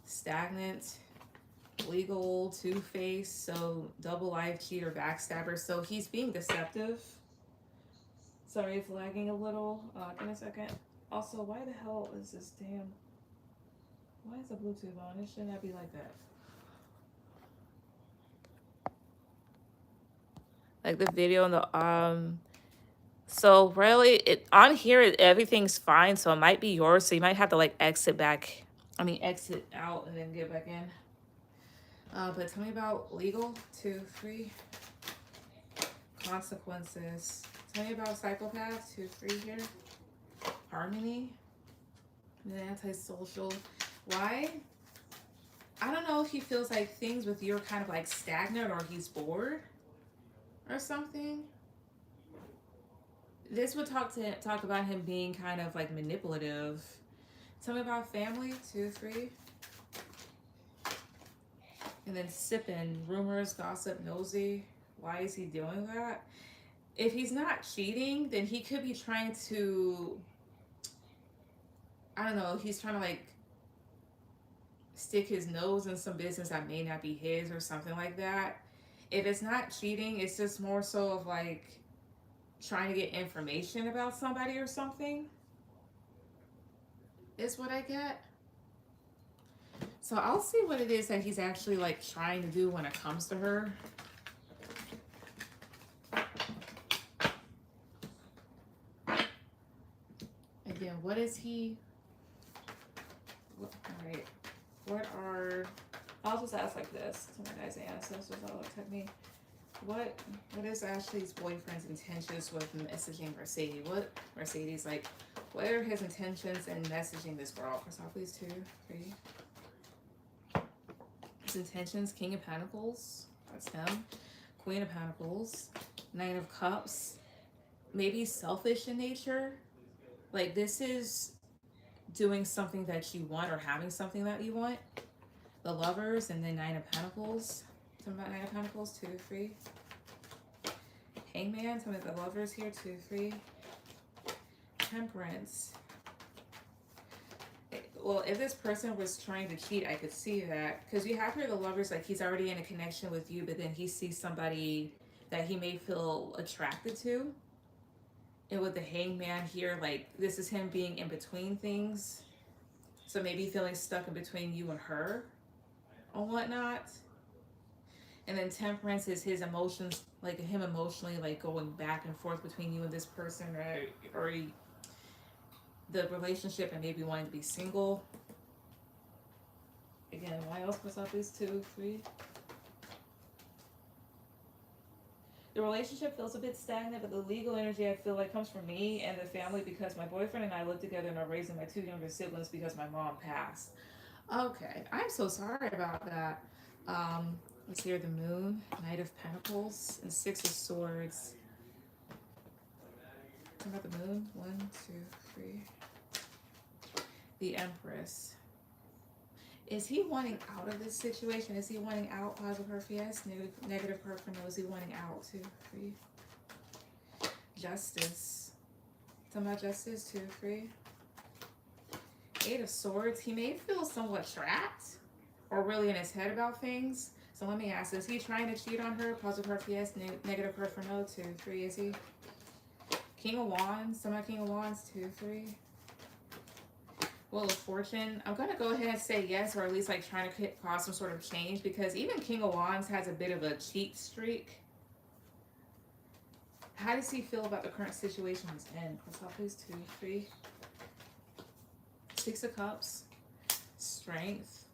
stagnant, legal, two-faced, so double life, cheater, backstabber. So he's being deceptive. Sorry if lagging a little. Give me a second. Also, why the hell is this damn... Why is the Bluetooth on? It should not be like that. Like the video and the so really it on here everything's fine, so it might be yours. So you might have to like exit back. I mean exit out and then get back in. But tell me about legal, 2, 3. Consequences. Tell me about psychopath, 2, 3 here. Harmony. And then antisocial. Why? I don't know if he feels like things with you are kind of like stagnant or he's bored or something. This would talk about him being kind of like manipulative. Tell me about family, 2, 3. And then sipping, rumors, gossip, nosy. Why is he doing that? If he's not cheating, then he could be trying to, I don't know, he's trying to like stick his nose in some business that may not be his or something like that. If it's not cheating, it's just more so of like trying to get information about somebody or something. Is what I get. So I'll see what it is that he's actually like trying to do when it comes to her. Again, what is he? All right. What are? I'll just ask like this to my guys' ancestors. I'll look at me. What is Ashley's boyfriend's intentions with messaging Mercedes? What Mercedes like? What are his intentions in messaging this girl? For some, please, 2, 3. His intentions, King of Pentacles, that's him. Queen of Pentacles, Knight of Cups. Maybe selfish in nature. Like this is doing something that you want or having something that you want. The Lovers and then 9 of Pentacles. Talking about 9 of Pentacles, 2, 3. Hangman, talking about the Lovers here, 2, 3. Temperance. Well, if this person was trying to cheat, I could see that. Because you have here the Lovers, like he's already in a connection with you, but then he sees somebody that he may feel attracted to. And with the Hangman here, like this is him being in between things. So maybe feeling stuck in between you and her or whatnot. And then Temperance is his emotions, like him emotionally like going back and forth between you and this person, or the relationship and maybe wanting to be single. Again, why else was up is 2, 3. The relationship feels a bit stagnant, but the legal energy I feel like comes from me and the family because my boyfriend and I live together and are raising my 2 younger siblings because my mom passed. Okay, I'm so sorry about that. Let's hear the Moon, Knight of Pentacles, and 6 of Swords. What about the Moon? 1, 2, 3. The Empress. Is he wanting out of this situation? Is he wanting out? Positive Perf, yes. Negative Perf, no. Is he wanting out? 2, 3. Justice. Talking about Justice, 2, 3. 8 of Swords. He may feel somewhat trapped or really in his head about things. So let me ask, is he trying to cheat on her? Positive Perf, yes. Negative Perf, no. 2, 3. Is he? King of Wands. Talking about King of Wands, 2, 3. Wheel of Fortune. I'm going to go ahead and say yes, or at least like trying to cause some sort of change because even King of Wands has a bit of a cheat streak. How does he feel about the current situation he's in? Crystal, please. 2, 3. 6 of Cups. Strength.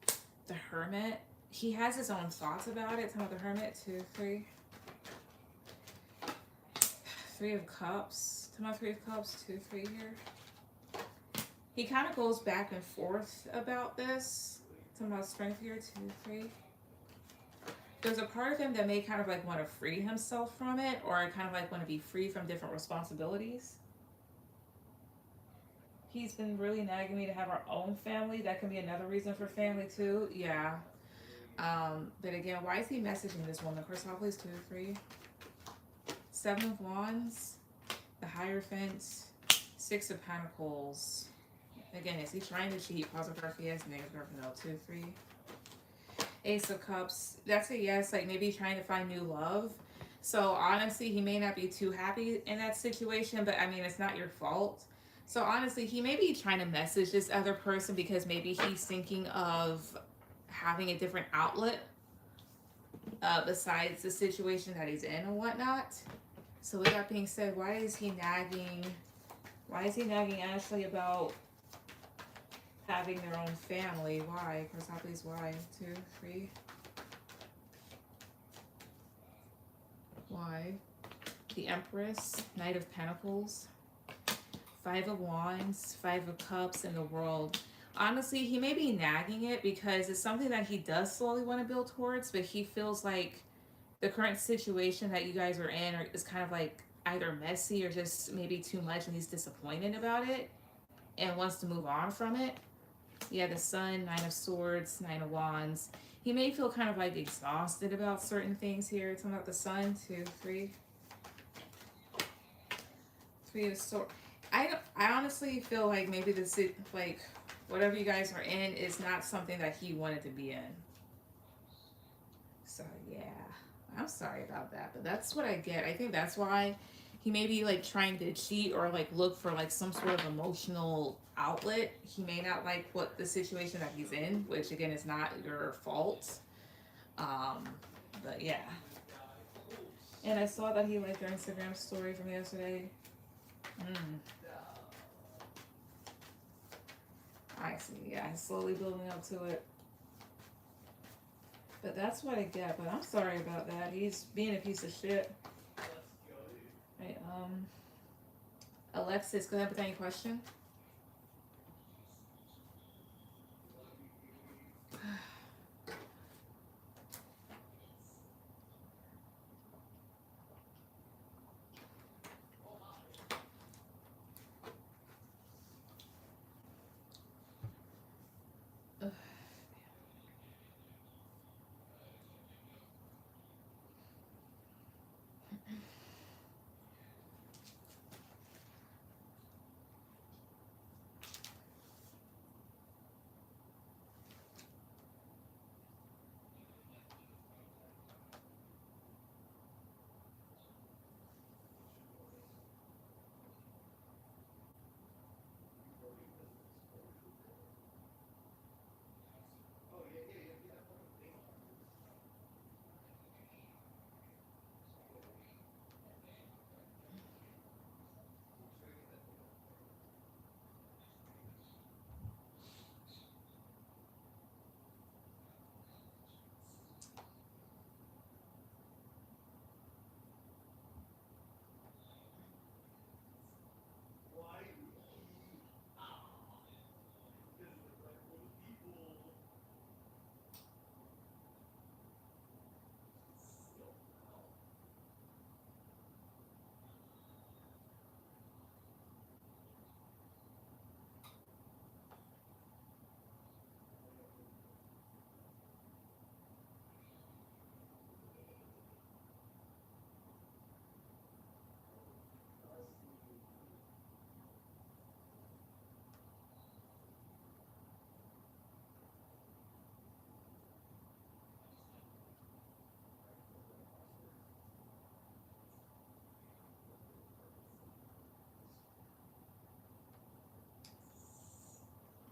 The Hermit. He has his own thoughts about it. Talking about the Hermit. 2, 3. 3 of Cups. Talking about 3 of Cups. 2, 3 here. He kind of goes back and forth about this. Talking about strength here. 2, 3. There's a part of him that may kind of like want to free himself from it, or kind of like want to be free from different responsibilities. He's been really nagging me to have our own family. That can be another reason for family too. Yeah. But again, why is he messaging this woman? Crystal, please. 2, 3. 7 of Wands. The Hierophant. 6 of Pentacles. Again, is he trying to cheat? Positive graph, yes. Negative graph, no. 2, 3. Ace of Cups. That's a yes. Like maybe trying to find new love. So honestly, he may not be too happy in that situation, but I mean, it's not your fault. So honestly, he may be trying to message this other person because maybe he's thinking of having a different outlet besides the situation that he's in and whatnot. So with that being said, why is he nagging? Why is he nagging Ashley about having their own family? Why? Crystal, please. Why? 2, 3. Why? The Empress. Knight of Pentacles. 5 of Wands. 5 of Cups, and the World. Honestly, he may be nagging it because it's something that he does slowly want to build towards, but he feels like the current situation that you guys are in is kind of like either messy or just maybe too much, and he's disappointed about it and wants to move on from it. Yeah, the Sun, 9 of Swords, 9 of Wands. He may feel kind of like exhausted about certain things here. Talking about the Sun. 2, 3. 3 of Swords. I honestly feel like maybe this, like, whatever you guys are in is not something that he wanted to be in. So, yeah. I'm sorry about that, but that's what I get. I think that's why he may be like trying to cheat or like look for like some sort of emotional outlet. He may not like what the situation that he's in, which again is not your fault. But yeah. And I saw that he liked your Instagram story from yesterday. I see. Yeah, he's slowly building up to it. But that's what I get. But I'm sorry about that. He's being a piece of shit. Right, Alexis, go ahead with any question.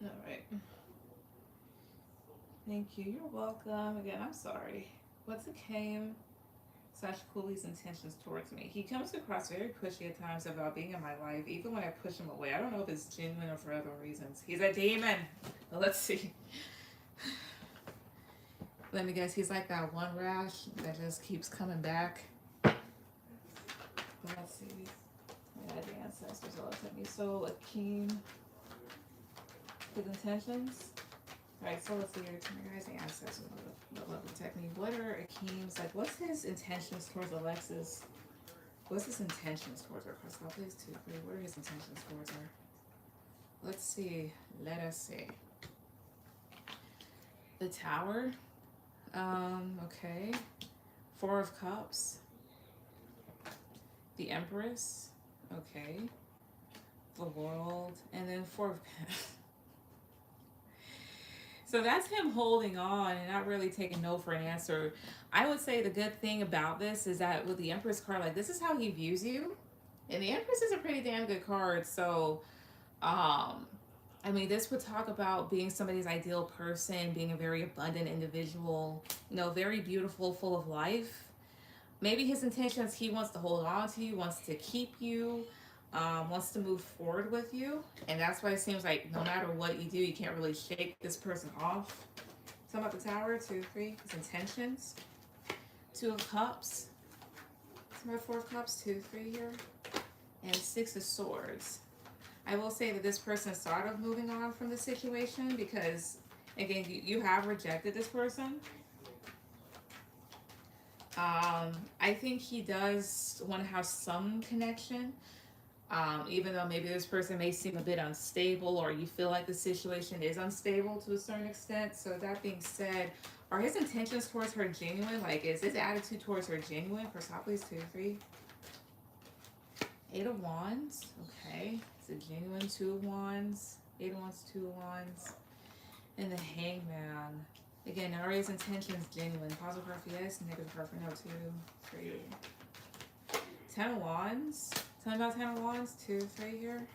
All right. Thank you. You're welcome. Again, I'm sorry. What's it came? Such Cooley's intentions towards me. He comes across very pushy at times about being in my life, even when I push him away. I don't know if it's genuine or for other reasons. He's a demon. Well, let's see. Let me guess, he's like that one rash that just keeps coming back. Let's see. Yeah, the ancestors all at me. So Akeem, his intentions. Alright, so let's see here. Tell me guys the ancestors that love protect me. What are Akeem's like? What's his intentions towards Alexis? What's his intentions towards her? Crystal, please too. What are his intentions towards her? Let's see. Let us see. The Tower. Okay. Four of Cups. The Empress. Okay. The World. And then Four of Pentacles. So that's him holding on and not really taking no for an answer. I would say the good thing about this is that with the Empress card, like this is how he views you. And the Empress is a pretty damn good card. So, I mean, this would talk about being somebody's ideal person, being a very abundant individual, you know, very beautiful, full of life. Maybe his intentions, he wants to hold on to you, wants to keep you, wants to move forward with you. And that's why it seems like no matter what you do, you can't really shake this person off. Talking about the Tower, 2, 3, his intentions. 2 of Cups. Talking about 4 of Cups, 2, 3 here. And 6 of Swords. I will say that this person is sort of moving on from the situation because, again, you have rejected this person. I think he does want to have some connection, even though maybe this person may seem a bit unstable or you feel like the situation is unstable to a certain extent. So that being said, are his intentions towards her genuine? Like, is his attitude towards her genuine? For Sochitta, 2, 3. 8 of Wands. Okay. It's a genuine 2 of Wands. 8 of Wands, 2 of Wands. And the Hangman. Again, are his intentions genuine? Positive card for yes, negative card for no, 2, 3. 10 of Wands. Tell me about 10 of Wands, 2, 3 here.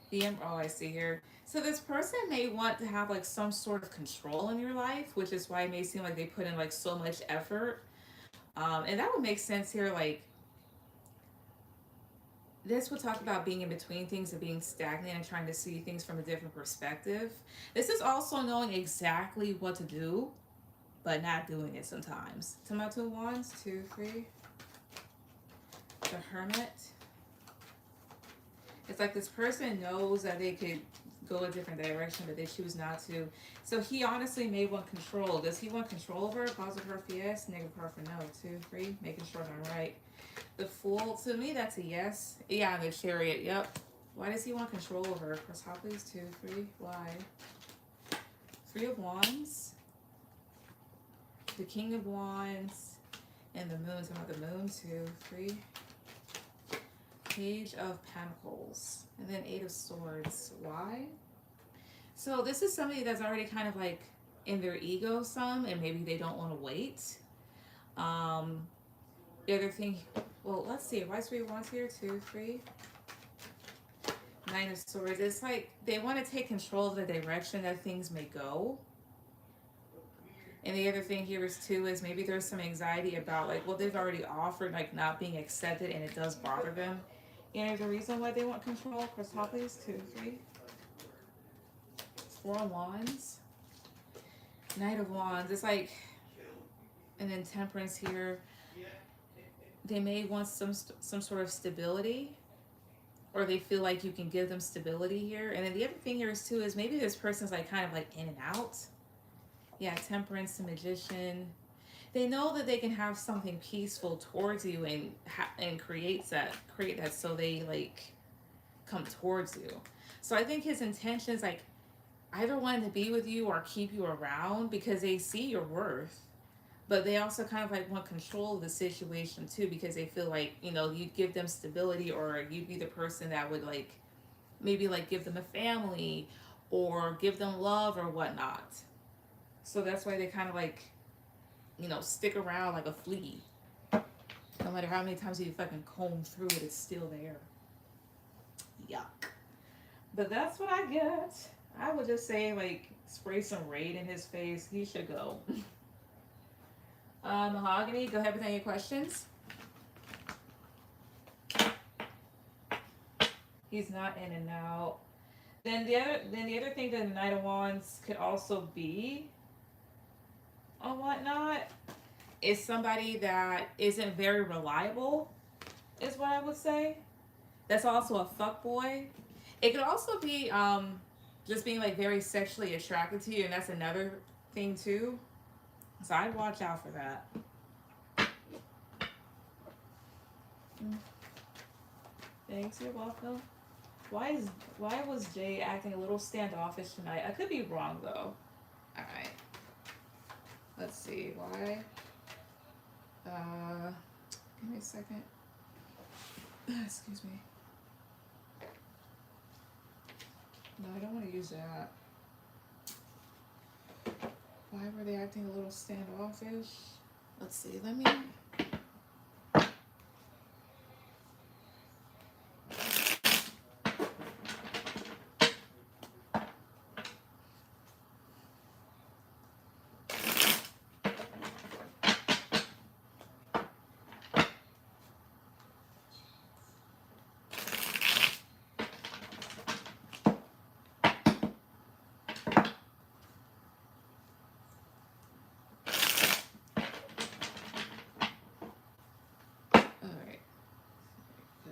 The Emperor, oh, I see here. So this person may want to have like some sort of control in your life, which is why it may seem like they put in like so much effort. And that would make sense here, like, this would talk about being in between things and being stagnant and trying to see things from a different perspective. This is also knowing exactly what to do, but not doing it sometimes. Talking 2 of Wands, 2, 3. The Hermit. It's like this person knows that they could go a different direction, but they choose not to. So he honestly may want control. Does he want control over her? Positive card for yes, negative card for no. 2, 3. Making sure I'm right. The Fool, to me, that's a yes. Yeah, the Chariot, yep. Why does he want control over her? Press hot, please, 2, 3. Why? 3 of Wands. The King of Wands. And the Moon. Talking about the Moon, 2, 3. Page of Pentacles. And then 8 of Swords. Why? So this is somebody that's already kind of like in their ego some, and maybe they don't want to wait. The other thing, well, let's see. Why 3 of Wands here? 2, 3. 9 of Swords. It's like they want to take control of the direction that things may go. And the other thing here is too is maybe there's some anxiety about like what they've already offered, like not being accepted, and it does bother them. And there's a reason why they want control. Press hot, please. 2, 3. 4 of Wands. Knight of Wands. It's like, and then Temperance here. They may want some sort of stability, or they feel like you can give them stability here. And then the other thing here is too is maybe this person's like kind of like in and out. Yeah, Temperance, the Magician. They know that they can have something peaceful towards you and create that so they like come towards you. So I think his intentions like either wanting to be with you or keep you around because they see your worth. But they also kind of like want control of the situation too because they feel like, you know, you'd give them stability or you'd be the person that would like maybe like give them a family or give them love or whatnot. So that's why they kind of like, you know, stick around like a flea. No matter how many times you fucking comb through it, it's still there. Yuck. But that's what I get. I would just say like spray some Raid in his face. He should go. Mahogany, go ahead with any questions. He's not in and out. Then the other thing that the Knight of Wands could also be on whatnot is somebody that isn't very reliable, is what I would say. That's also a fuck boy. It could also be just being like very sexually attracted to you, and that's another thing too. So I'd watch out for that. Thanks, you're welcome. Why was Jay acting a little standoffish tonight? I could be wrong though. Alright. Let's see. Why? Give me a second. Excuse me. No, I don't want to use that. Why were they acting a little standoffish? Let's see. Let me. Alright. Go.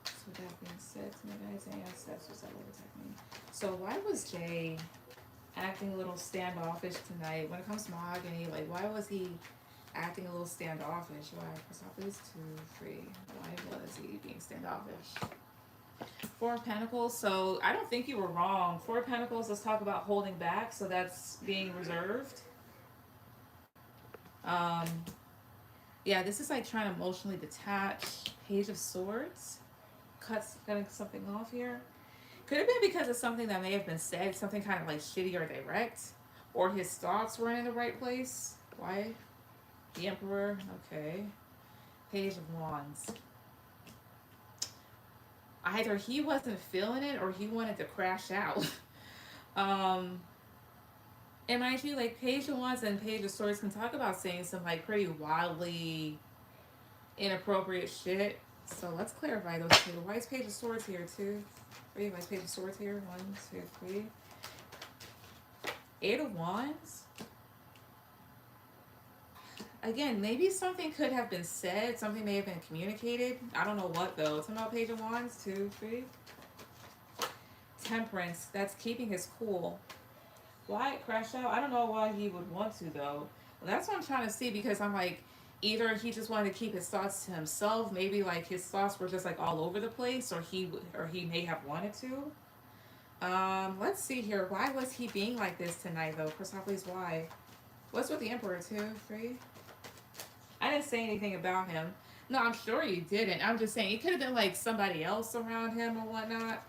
So that being said, to my guys, any steps was that what attack me? So why was Jay acting a little standoffish tonight? When it comes to Mahogany, like why was he acting a little standoffish? Why? Because I was 2, 3. Why was he being standoffish? 4 of Pentacles. So I don't think you were wrong. 4 of Pentacles. Let's talk about holding back. So that's being reserved. Yeah, this is like trying to emotionally detach. Page of Swords. Cutting something off here. Could have been because of something that may have been said, something kind of like shitty or direct, or his thoughts weren't in the right place. Why? The Emperor. Okay. Page of Wands. Either he wasn't feeling it or he wanted to crash out. And mind you, like Page of Wands and Page of Swords can talk about saying some like pretty wildly inappropriate shit. So let's clarify those two. Why is Page of Swords here too? Why is Page of Swords here? 1, 2, 3. 8 of Wands. Again, maybe something could have been said. Something may have been communicated. I don't know what though. It's about Page of Wands. 2, 3. Temperance. That's keeping his cool. Why crash out? I don't know why he would want to though. Well, that's what I'm trying to see because I'm like, either he just wanted to keep his thoughts to himself. Maybe like his thoughts were just like all over the place, or he may have wanted to. Let's see here. Why was he being like this tonight though? Persepolis, why? What's with the Emperor 2, 3? I didn't say anything about him. No, I'm sure you didn't. I'm just saying it could have been like somebody else around him or whatnot.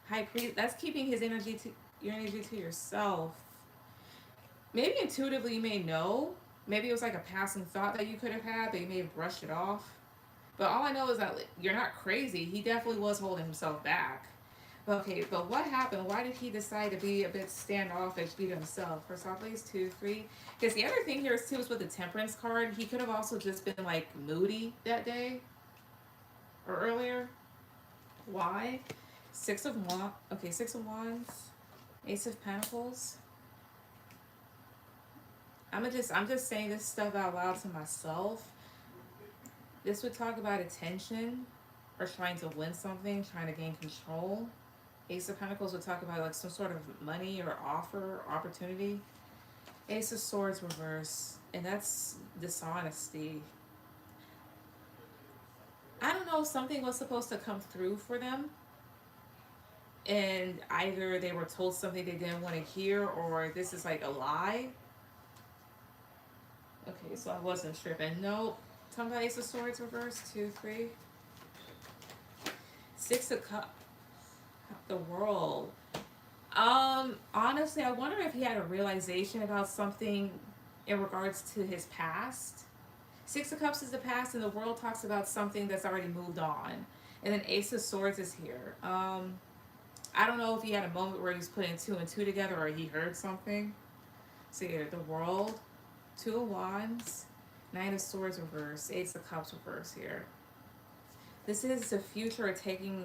High Priest. That's keeping his energy to your energy to yourself. Maybe intuitively you may know. Maybe it was like a passing thought that you could have had, but you may have brushed it off. But all I know is that you're not crazy. He definitely was holding himself back. Okay, but what happened? Why did he decide to be a bit standoffish, be to himself? For Sophocles 2, 3. Because the other thing here is too is with the Temperance card, he could have also just been like moody that day or earlier. Why? 6 of Wands. Okay, 6 of Wands. Ace of Pentacles. I'm just saying this stuff out loud to myself. This would talk about attention or trying to win something, trying to gain control. Ace of Pentacles would talk about like some sort of money or offer or opportunity. Ace of Swords reverse, and that's dishonesty. I don't know if something was supposed to come through for them, and either they were told something they didn't want to hear, or this is like a lie. Okay, so I wasn't tripping. Nope. Talking about Ace of Swords reverse. 2, 3. 6 of Cups. The World. Honestly, I wonder if he had a realization about something in regards to his past. 6 of Cups is the past, and the World talks about something that's already moved on. And then Ace of Swords is here. I don't know if he had a moment where he was putting 2 and 2 together, or he heard something. So here, the World. Two of Wands, Nine of Swords reverse, Ace of Cups reverse here. This is the future taking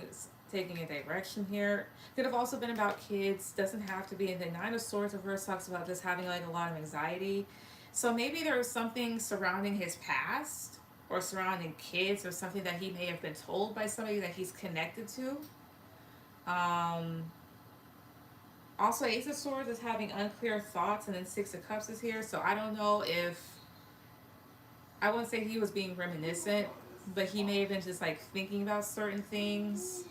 a direction here. Could have also been about kids. Doesn't have to be. And the Nine of Swords reverse talks about just having like a lot of anxiety. So maybe there was something surrounding his past or surrounding kids or something that he may have been told by somebody that he's connected to. Um, Also, Ace of Swords is having unclear thoughts, and then Six of Cups is here. So I don't know if I wouldn't say he was being reminiscent, but he may have been just like thinking about certain things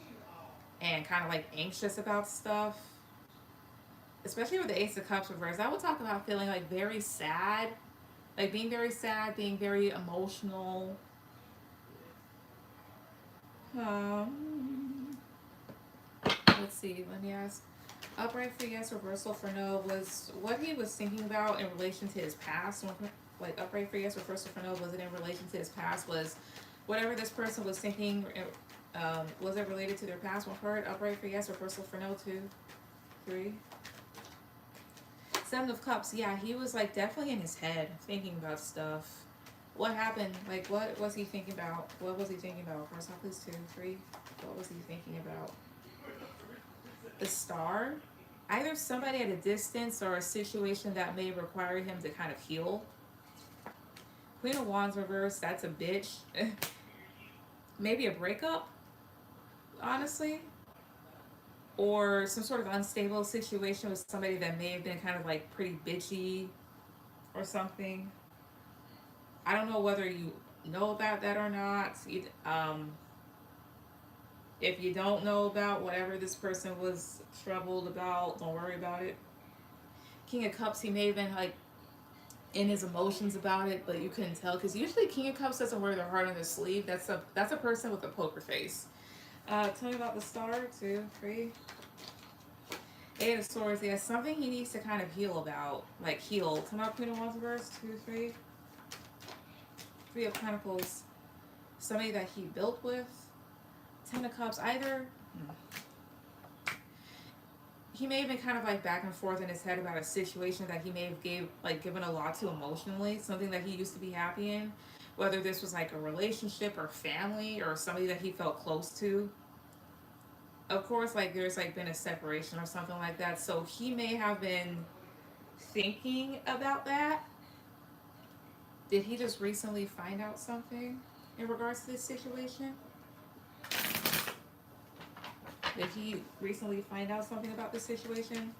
and kind of like anxious about stuff. Especially with the Ace of Cups reversed, I would talk about feeling like very sad, like being very sad, being very emotional. Um, let's see. Let me ask. Upright for yes, reversal for no was what he was thinking about in relation to his past. Like upright for yes, reversal for no, was it in relation to his past? Was whatever this person was thinking, was it related to their past? One card. Upright for yes, reversal for no. 2, 3. Seven of Cups. Yeah, he was like definitely in his head thinking about stuff. What happened? Like, what was he thinking about? What was he thinking about? First off, please 2, 3. What was he thinking about? The Star. Either somebody at a distance or a situation that may require him to kind of heal. Queen of Wands reverse, that's a bitch. Maybe a breakup, honestly. Or some sort of unstable situation with somebody that may have been kind of like pretty bitchy or something. I don't know whether you know about that or not. If you don't know about whatever this person was troubled about, don't worry about it. King of Cups, he may have been like in his emotions about it, but you couldn't tell because usually King of Cups doesn't wear their heart on their sleeve. That's a person with a poker face. Tell me about the Star. 2, 3. Eight of Swords. Yeah, something he needs to kind of heal about, like heal. Tell me about Queen of Wands reverse. 2, 3. 3 of Pentacles. Somebody that he built with. 10 of Cups. Either he may have been kind of like back and forth in his head about a situation that he may have given a lot to emotionally, something that he used to be happy in, whether this was like a relationship or family or somebody that he felt close to. Of course, like there's like been a separation or something like that, so he may have been thinking about that. Did he just recently find out something in regards to this situation? Did he recently find out something about this situation?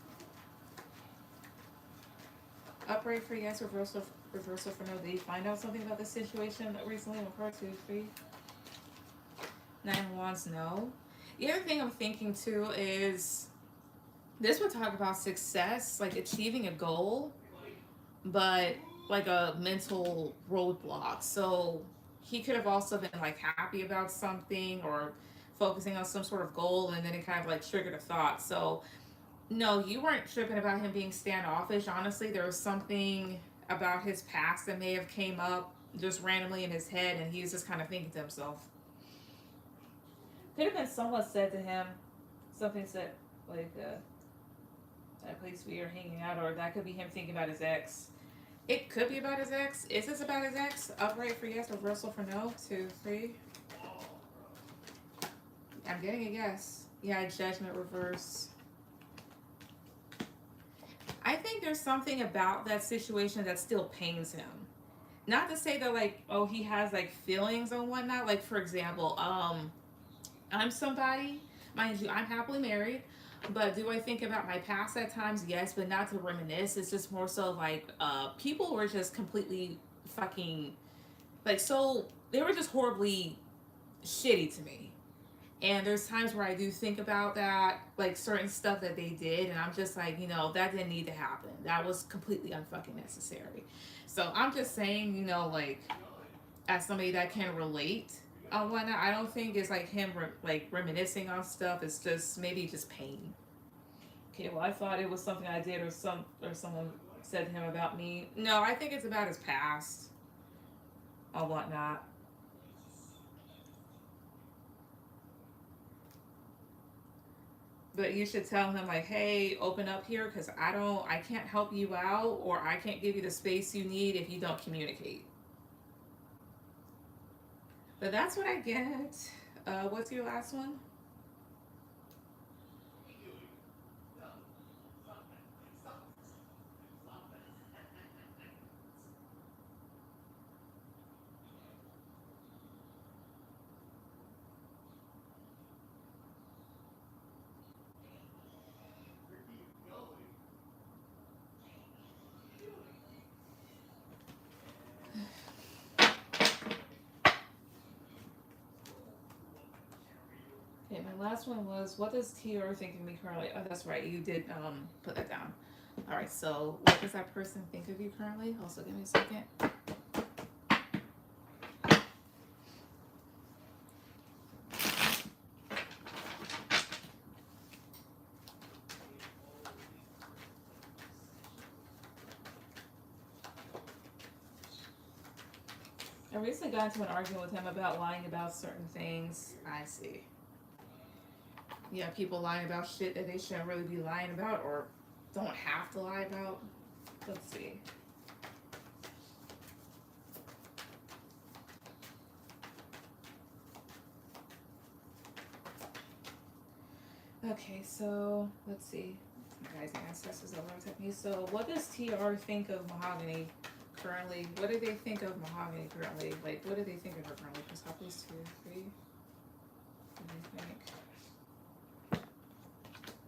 Upright for yes, reversal for no. Did he find out something about this situation recently? 1, 2, 3. 9 of Wands, no. The other thing I'm thinking too is this would talk about success, like achieving a goal, but like a mental roadblock. So he could have also been like happy about something or focusing on some sort of goal, and then it kind of like triggered a thought. So no, you weren't tripping about him being standoffish. Honestly, there was something about his past that may have came up just randomly in his head, and he was just kind of thinking to himself. Could have been someone said to him, something said like that place we are hanging out, or that could be him thinking about his ex. It could be about his ex. Is this about his ex? Upright for yes, reversal for no. 2, 3. I'm getting a yes. Yeah, Judgment reverse. I think there's something about that situation that still pains him. Not to say that like, oh, he has like feelings and whatnot. Like for example, I'm somebody, mind you, I'm happily married, but do I think about my past at times? Yes, but not to reminisce. It's just more so like people were just completely fucking like so they were just horribly shitty to me. And there's times where I do think about that, like certain stuff that they did, and I'm just like, that didn't need to happen. That was completely unfucking necessary. So I'm just saying, like, as somebody that can relate on whatnot, I don't think it's like him like reminiscing on stuff. It's just maybe just pain. Okay, well I thought it was something I did or someone said to him about me. No, I think it's about his past or whatnot. But you should tell him like, hey, open up here because I can't help you out, or I can't give you the space you need if you don't communicate. But that's what I get. What's your last one? Okay, my last one was, what does TR think of me currently? Oh, that's right, you did put that down. All right, so what does that person think of you currently? Also, give me a second. I recently got into an argument with him about lying about certain things. I see. Yeah, people lying about shit that they shouldn't really be lying about or don't have to lie about. Let's see. Okay, so let's see. Guys, ancestors are looked me. So, what does TR think of Mahogany currently? What do they think of Mahogany currently? Like, what do they think of her currently? Just how please 2, 3. What do you think?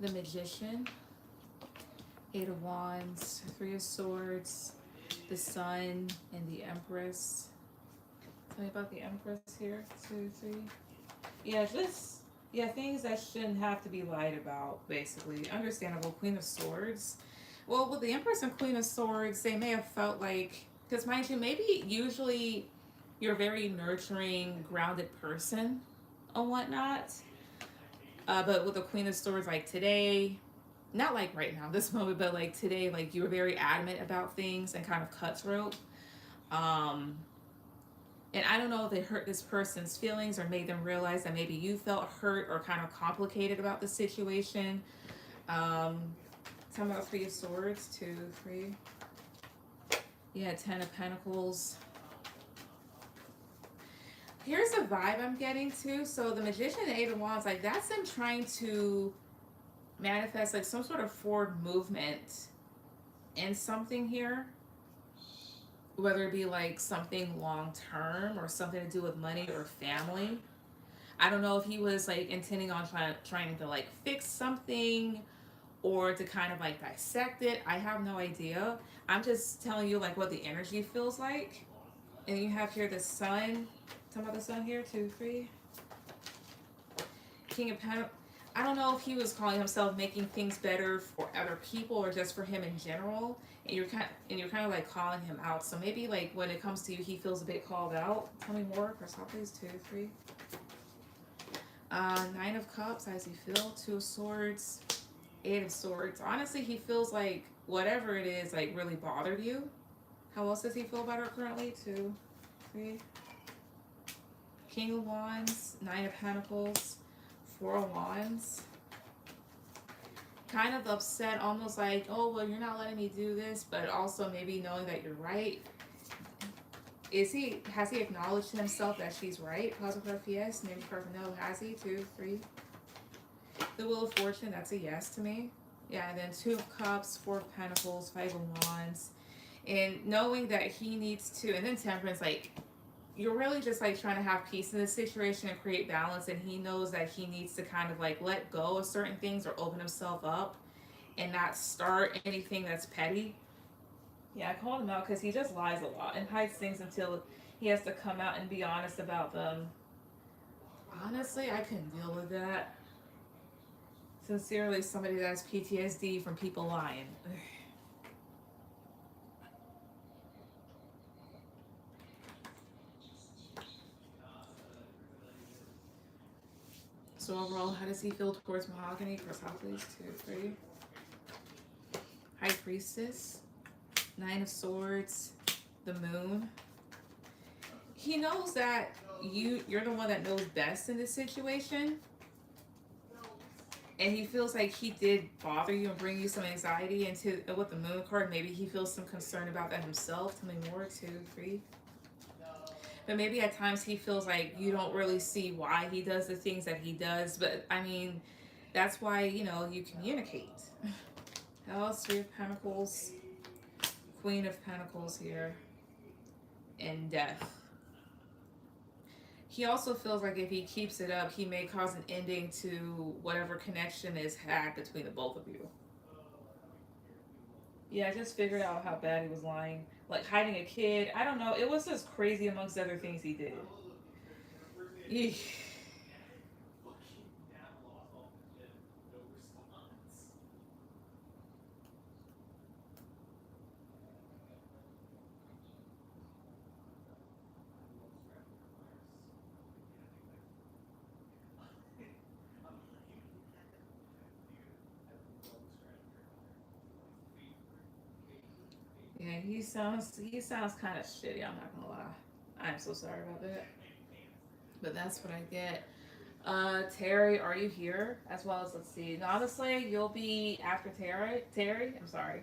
The Magician, 8 of Wands, 3 of Swords, the Sun, and the Empress. Tell me about the Empress here. 2, 3. Yeah, just things that shouldn't have to be lied about, basically. Understandable. Queen of Swords. Well, with the Empress and Queen of Swords, they may have felt like, because mind you, maybe usually you're a very nurturing, grounded person or whatnot. But with the Queen of Swords, like today, not like right now, this moment, but like today, like you were very adamant about things and kind of cutthroat. Um, and I don't know if it hurt this person's feelings or made them realize that maybe you felt hurt or kind of complicated about the situation. Talking about 3 of Swords, 2, 3. Yeah, 10 of Pentacles. Here's a vibe I'm getting too. So the Magician and 8 of Wands, like that's them trying to manifest like some sort of forward movement in something here. Whether it be like something long term or something to do with money or family. I don't know if he was like intending on trying to like fix something or to kind of like dissect it. I have no idea. I'm just telling you like what the energy feels like. And you have here the Sun. Talking about the Sun here, 2, 3. King of Pentacles. I don't know if he was calling himself making things better for other people or just for him in general. And you're kind of like calling him out. So maybe like when it comes to you, he feels a bit called out. Tell me more. Press out, please. 2, 3. 9 of Cups. How does he feel? 2 of Swords. 8 of Swords. Honestly, he feels like whatever it is like really bothered you. How else does he feel about her currently? 2, 3. King of Wands. 9 of Pentacles. 4 of Wands. Kind of upset, almost like, oh, well, you're not letting me do this, but also maybe knowing that you're right. Has he acknowledged himself that she's right? Positive or yes? Maybe perfect. No, has he? 2, 3. The Wheel of Fortune, that's a yes to me. Yeah, and then 2 of Cups, 4 of Pentacles, 5 of Wands. And knowing that he needs to, and then Temperance, like, you're really just like trying to have peace in this situation and create balance, and he knows that he needs to kind of like let go of certain things or open himself up and not start anything that's petty. Yeah, I called him out because he just lies a lot and hides things until he has to come out and be honest about them. Honestly, I couldn't deal with that. Sincerely, somebody that has PTSD from people lying. So overall, how does he feel towards Mahogany? First off, please. 2, 3. High Priestess. 9 of Swords. The Moon. He knows that you're the one that knows best in this situation. And he feels like he did bother you and bring you some anxiety into with the moon card. Maybe he feels some concern about that himself. Tell me more, 2, 3. But maybe at times he feels like you don't really see why he does the things that he does. But I mean, that's why, you communicate. House, 3 of Pentacles, Queen of Pentacles here, and Death. He also feels like if he keeps it up, he may cause an ending to whatever connection is had between the both of you. Yeah, I just figured out how bad he was lying. Like hiding a kid. I don't know. It was just crazy amongst other things he did. Eesh. Yeah, he sounds kind of shitty. I'm not gonna lie. I'm so sorry about that. But that's what I get. Terry, are you here? As well as let's see. No, honestly, you'll be after Terry. Terry, I'm sorry.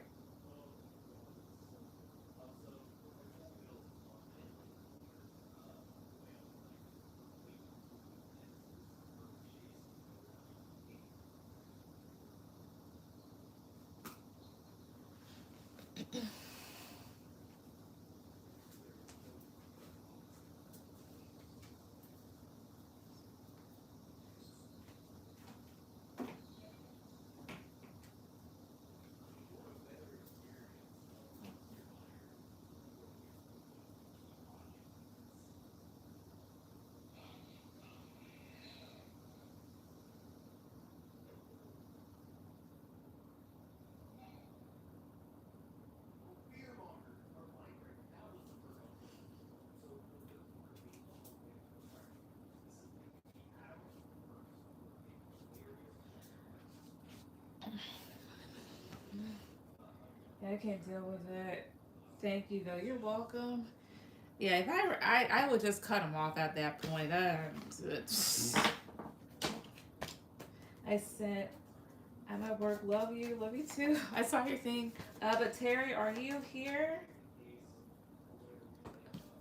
Yeah, I can't deal with it. Thank you though. You're welcome. Yeah, if I would just cut him off at that point. I sent. I'm at work. Love you too. I saw your thing. But Terry, are you here?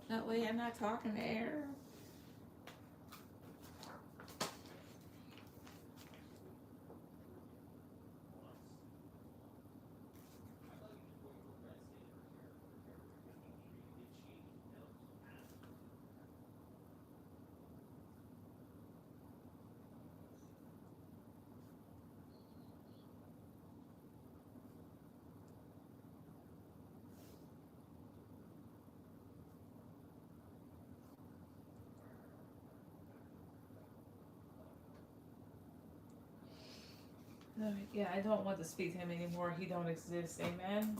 That way I'm not talking to air. Yeah, I don't want to speak to him anymore. He don't exist. Amen.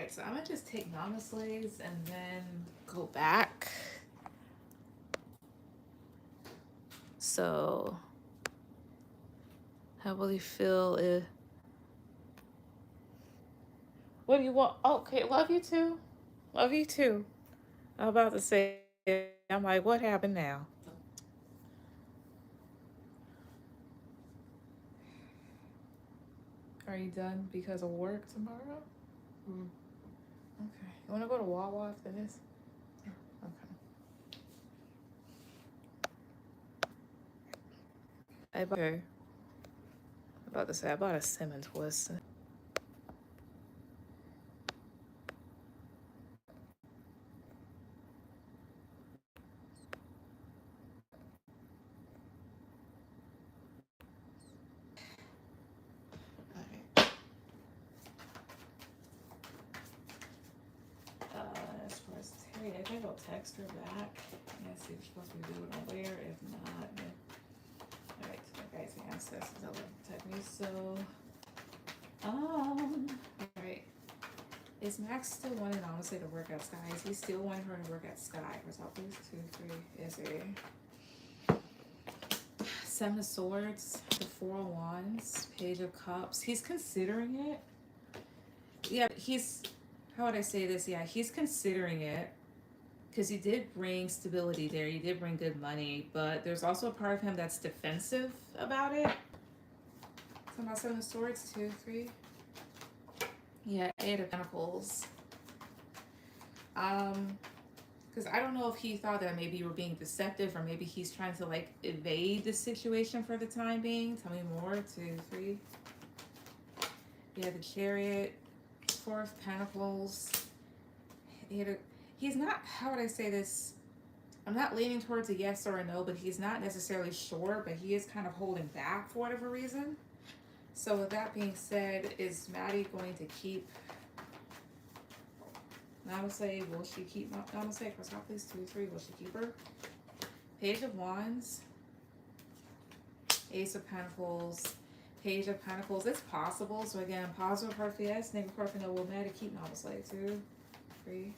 Alright, so I'm gonna just take Namaslays and then go back. So, how will you feel if... What do you want? Okay, love you too. Love you too. I'm about to say, I'm like, what happened now? Are you done because of work tomorrow? Mm. Okay. You want to go to Wawa after this? Okay. Okay. I'm about to say, I bought a cinnamon twist. Alright. As far as Terry, I think I'll text her back and see if she's supposed to be doing it where. If not, then. Alright, so my guys' ancestors, I'll text me. So, alright. Is Max still wanting honestly to work at Sky? Is he still wanting her to work at Sky? What's up, please? 2, 3. Is a 7 of Swords, the 4 of Wands, Page of Cups. He's considering it. Yeah, he's, how would I say this? Yeah, he's considering it because he did bring stability there. He did bring good money, but there's also a part of him that's defensive about it. So about 7 of Swords, 2, 3. Yeah, 8 of Pentacles. Because I don't know if he thought that maybe you were being deceptive or maybe he's trying to like evade the situation for the time being. Tell me more. 2, 3. Yeah, the Chariot, 4 of Pentacles. He's not, how would I say this? I'm not leaning towards a yes or a no, but he's not necessarily sure, but he is kind of holding back for whatever reason. So with that being said, is Maddie going to keep Namaste? Will she keep Namaste? Cross out please. 2, 3. Will she keep her? Page of Wands, Ace of Pentacles, Page of Pentacles. It's possible. So again, positive part for yes, negative part for no. Will Maddie keep Namaste? 2, 3.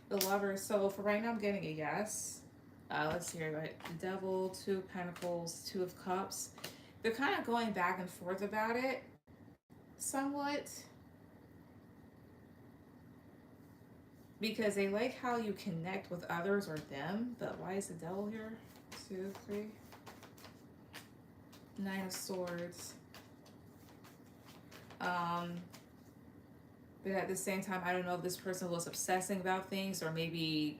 The Lover. So for right now, I'm getting a yes. Let's hear it. The Devil, 2 of Pentacles, 2 of Cups. They're kind of going back and forth about it somewhat because they like how you connect with others or them, but why is the Devil here? 2, 3. 9 of Swords. But at the same time, I don't know if this person was obsessing about things or maybe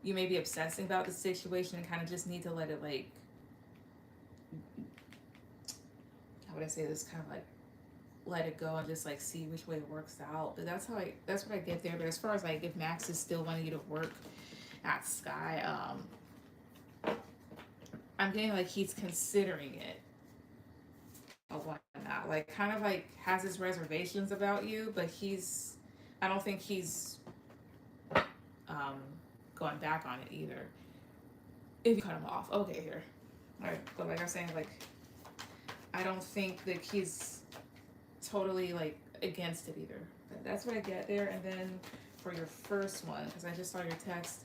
you may be obsessing about the situation and kind of just need to let it like, how would I say this, kind of like let it go and just like see which way it works out. But that's what I get there. But as far as like if Max is still wanting you to work at Sky, I'm getting like he's considering it or whatnot. Like kind of like has his reservations about you, but I don't think he's going back on it either. If you cut him off. Okay, here. Alright, but like I'm saying, like I don't think that he's totally like against it either. But that's what I get there. And then for your first one, because I just saw your text,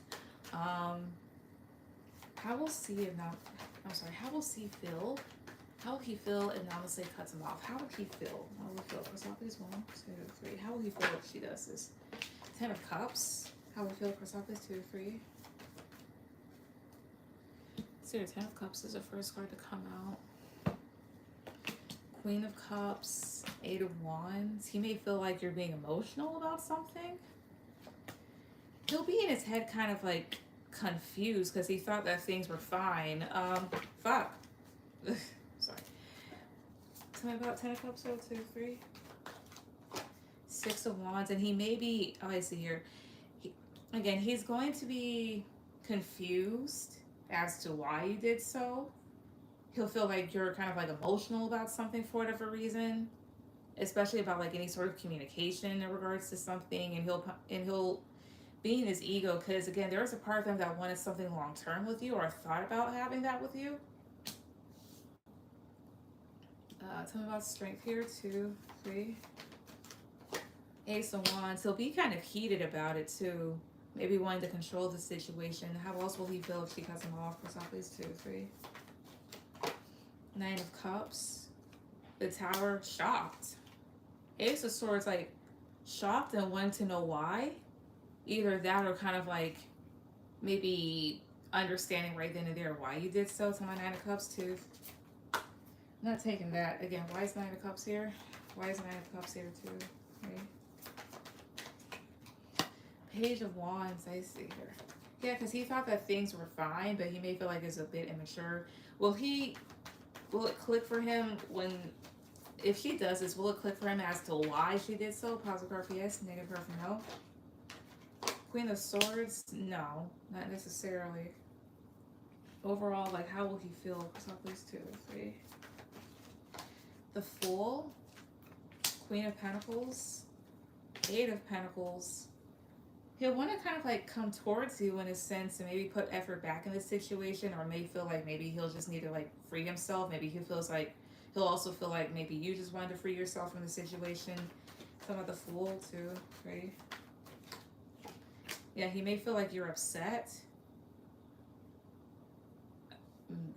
how will C if not? I'm sorry. How will C feel? How will he feel if Namaste cuts him off? How will he feel? How will he feel? Cross off these 1, 2, 3. How will he feel if she does this? 10 of Cups. How will he feel? Cross off these 2, 3. So your 10 of Cups is the first card to come out. Queen of Cups, 8 of Wands. He may feel like you're being emotional about something. He'll be in his head kind of like confused because he thought that things were fine. Fuck. Sorry. Tell me about 10 of Cups, 2, 3. 6 of Wands, and he may be, oh, I see here. Again, he's going to be confused as to why you did so. He'll feel like you're kind of like emotional about something for whatever reason, especially about like any sort of communication in regards to something, and he'll be in his ego because again, there was a part of him that wanted something long term with you or thought about having that with you. Tell me about strength here. 2, 3. Ace of Wands. He'll be kind of heated about it too. Maybe wanting to control the situation. How else will he feel if she cuts him off? For some please, 2, 3. Nine of Cups. The Tower. Shocked. Ace of Swords, like, shocked and wanting to know why. Either that or kind of like maybe understanding right then and there why you did so. To my Nine of Cups too. Not taking that. Again, why is Nine of Cups here? Why is Nine of Cups here too? Okay. Page of Wands, I see here. Yeah, because he thought that things were fine, but he may feel like it's a bit immature. Will it click for him when, if she does this, will it click for him as to why she did so? Positive card for yes, negative card for no. Queen of Swords, no, not necessarily. Overall, like, how will he feel? So please, 2, 3. The Fool, Queen of Pentacles, Eight of Pentacles. He'll want to kind of like come towards you in a sense and maybe put effort back in the situation, or may feel like maybe he'll just need to like free himself. Maybe he feels like he'll also feel like maybe you just wanted to free yourself from the situation. Some of the Fool too, right? Yeah, he may feel like you're upset.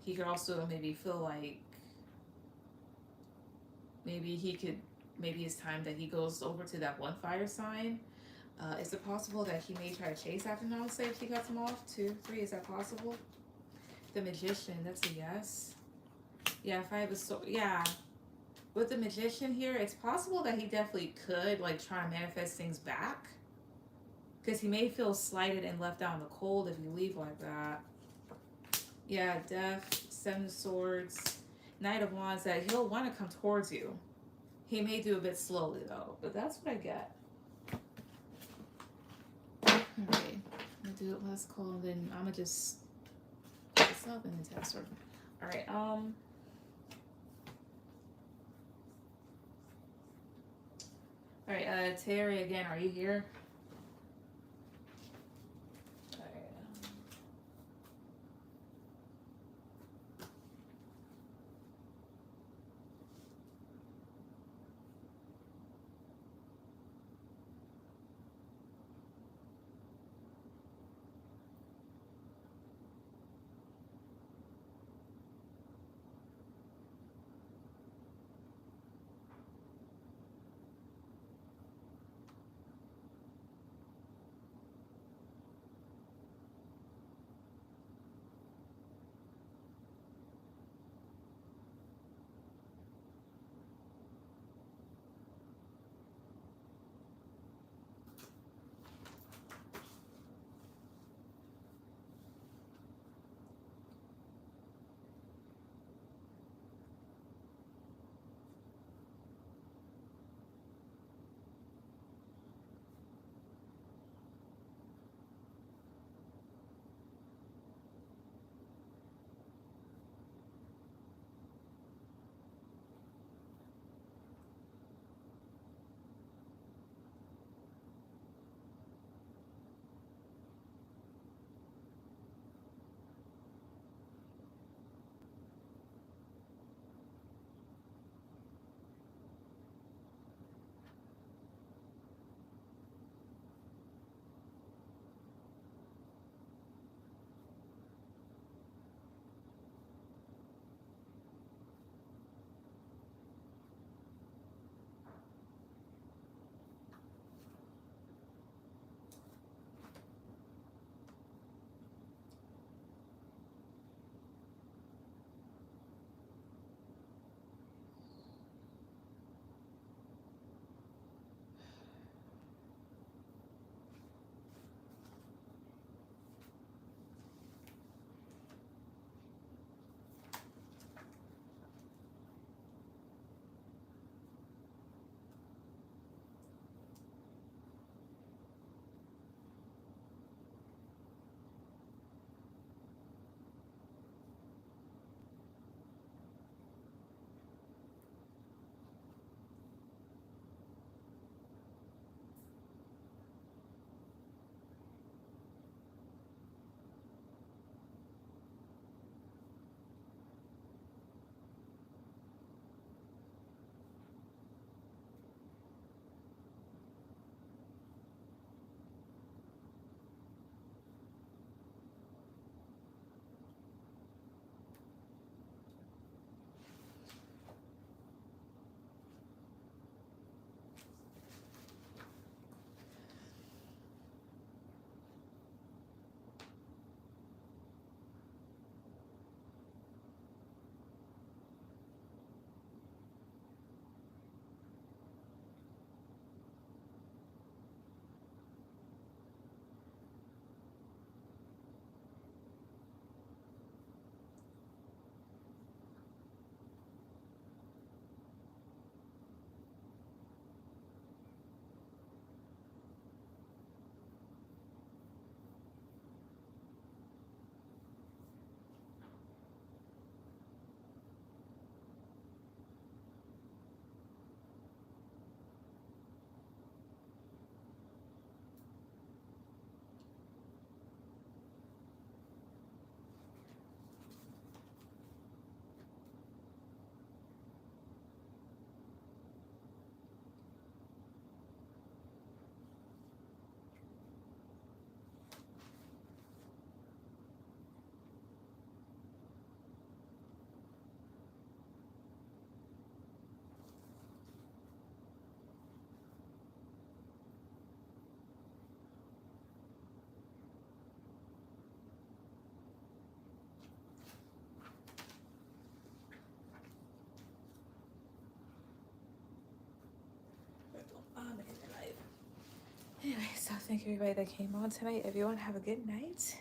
He could also maybe feel like maybe it's time that he goes over to that one fire sign. Is it possible that he may try to chase after him, say if she cuts him off? 2, 3, is that possible? The Magician, that's a yes. Yeah, if I have a yeah. With the Magician here, it's possible that he definitely could like try to manifest things back. Because he may feel slighted and left out in the cold if you leave like that. Yeah, Death, 7 of Swords, Knight of Wands, that he'll want to come towards you. He may do a bit slowly though, but that's what I get. Alright, I'm gonna do it last call, and then I'm gonna just put this up and then text her. Alright, alright, Terry again, are you here? thank everybody that came on tonight. Everyone have a good night.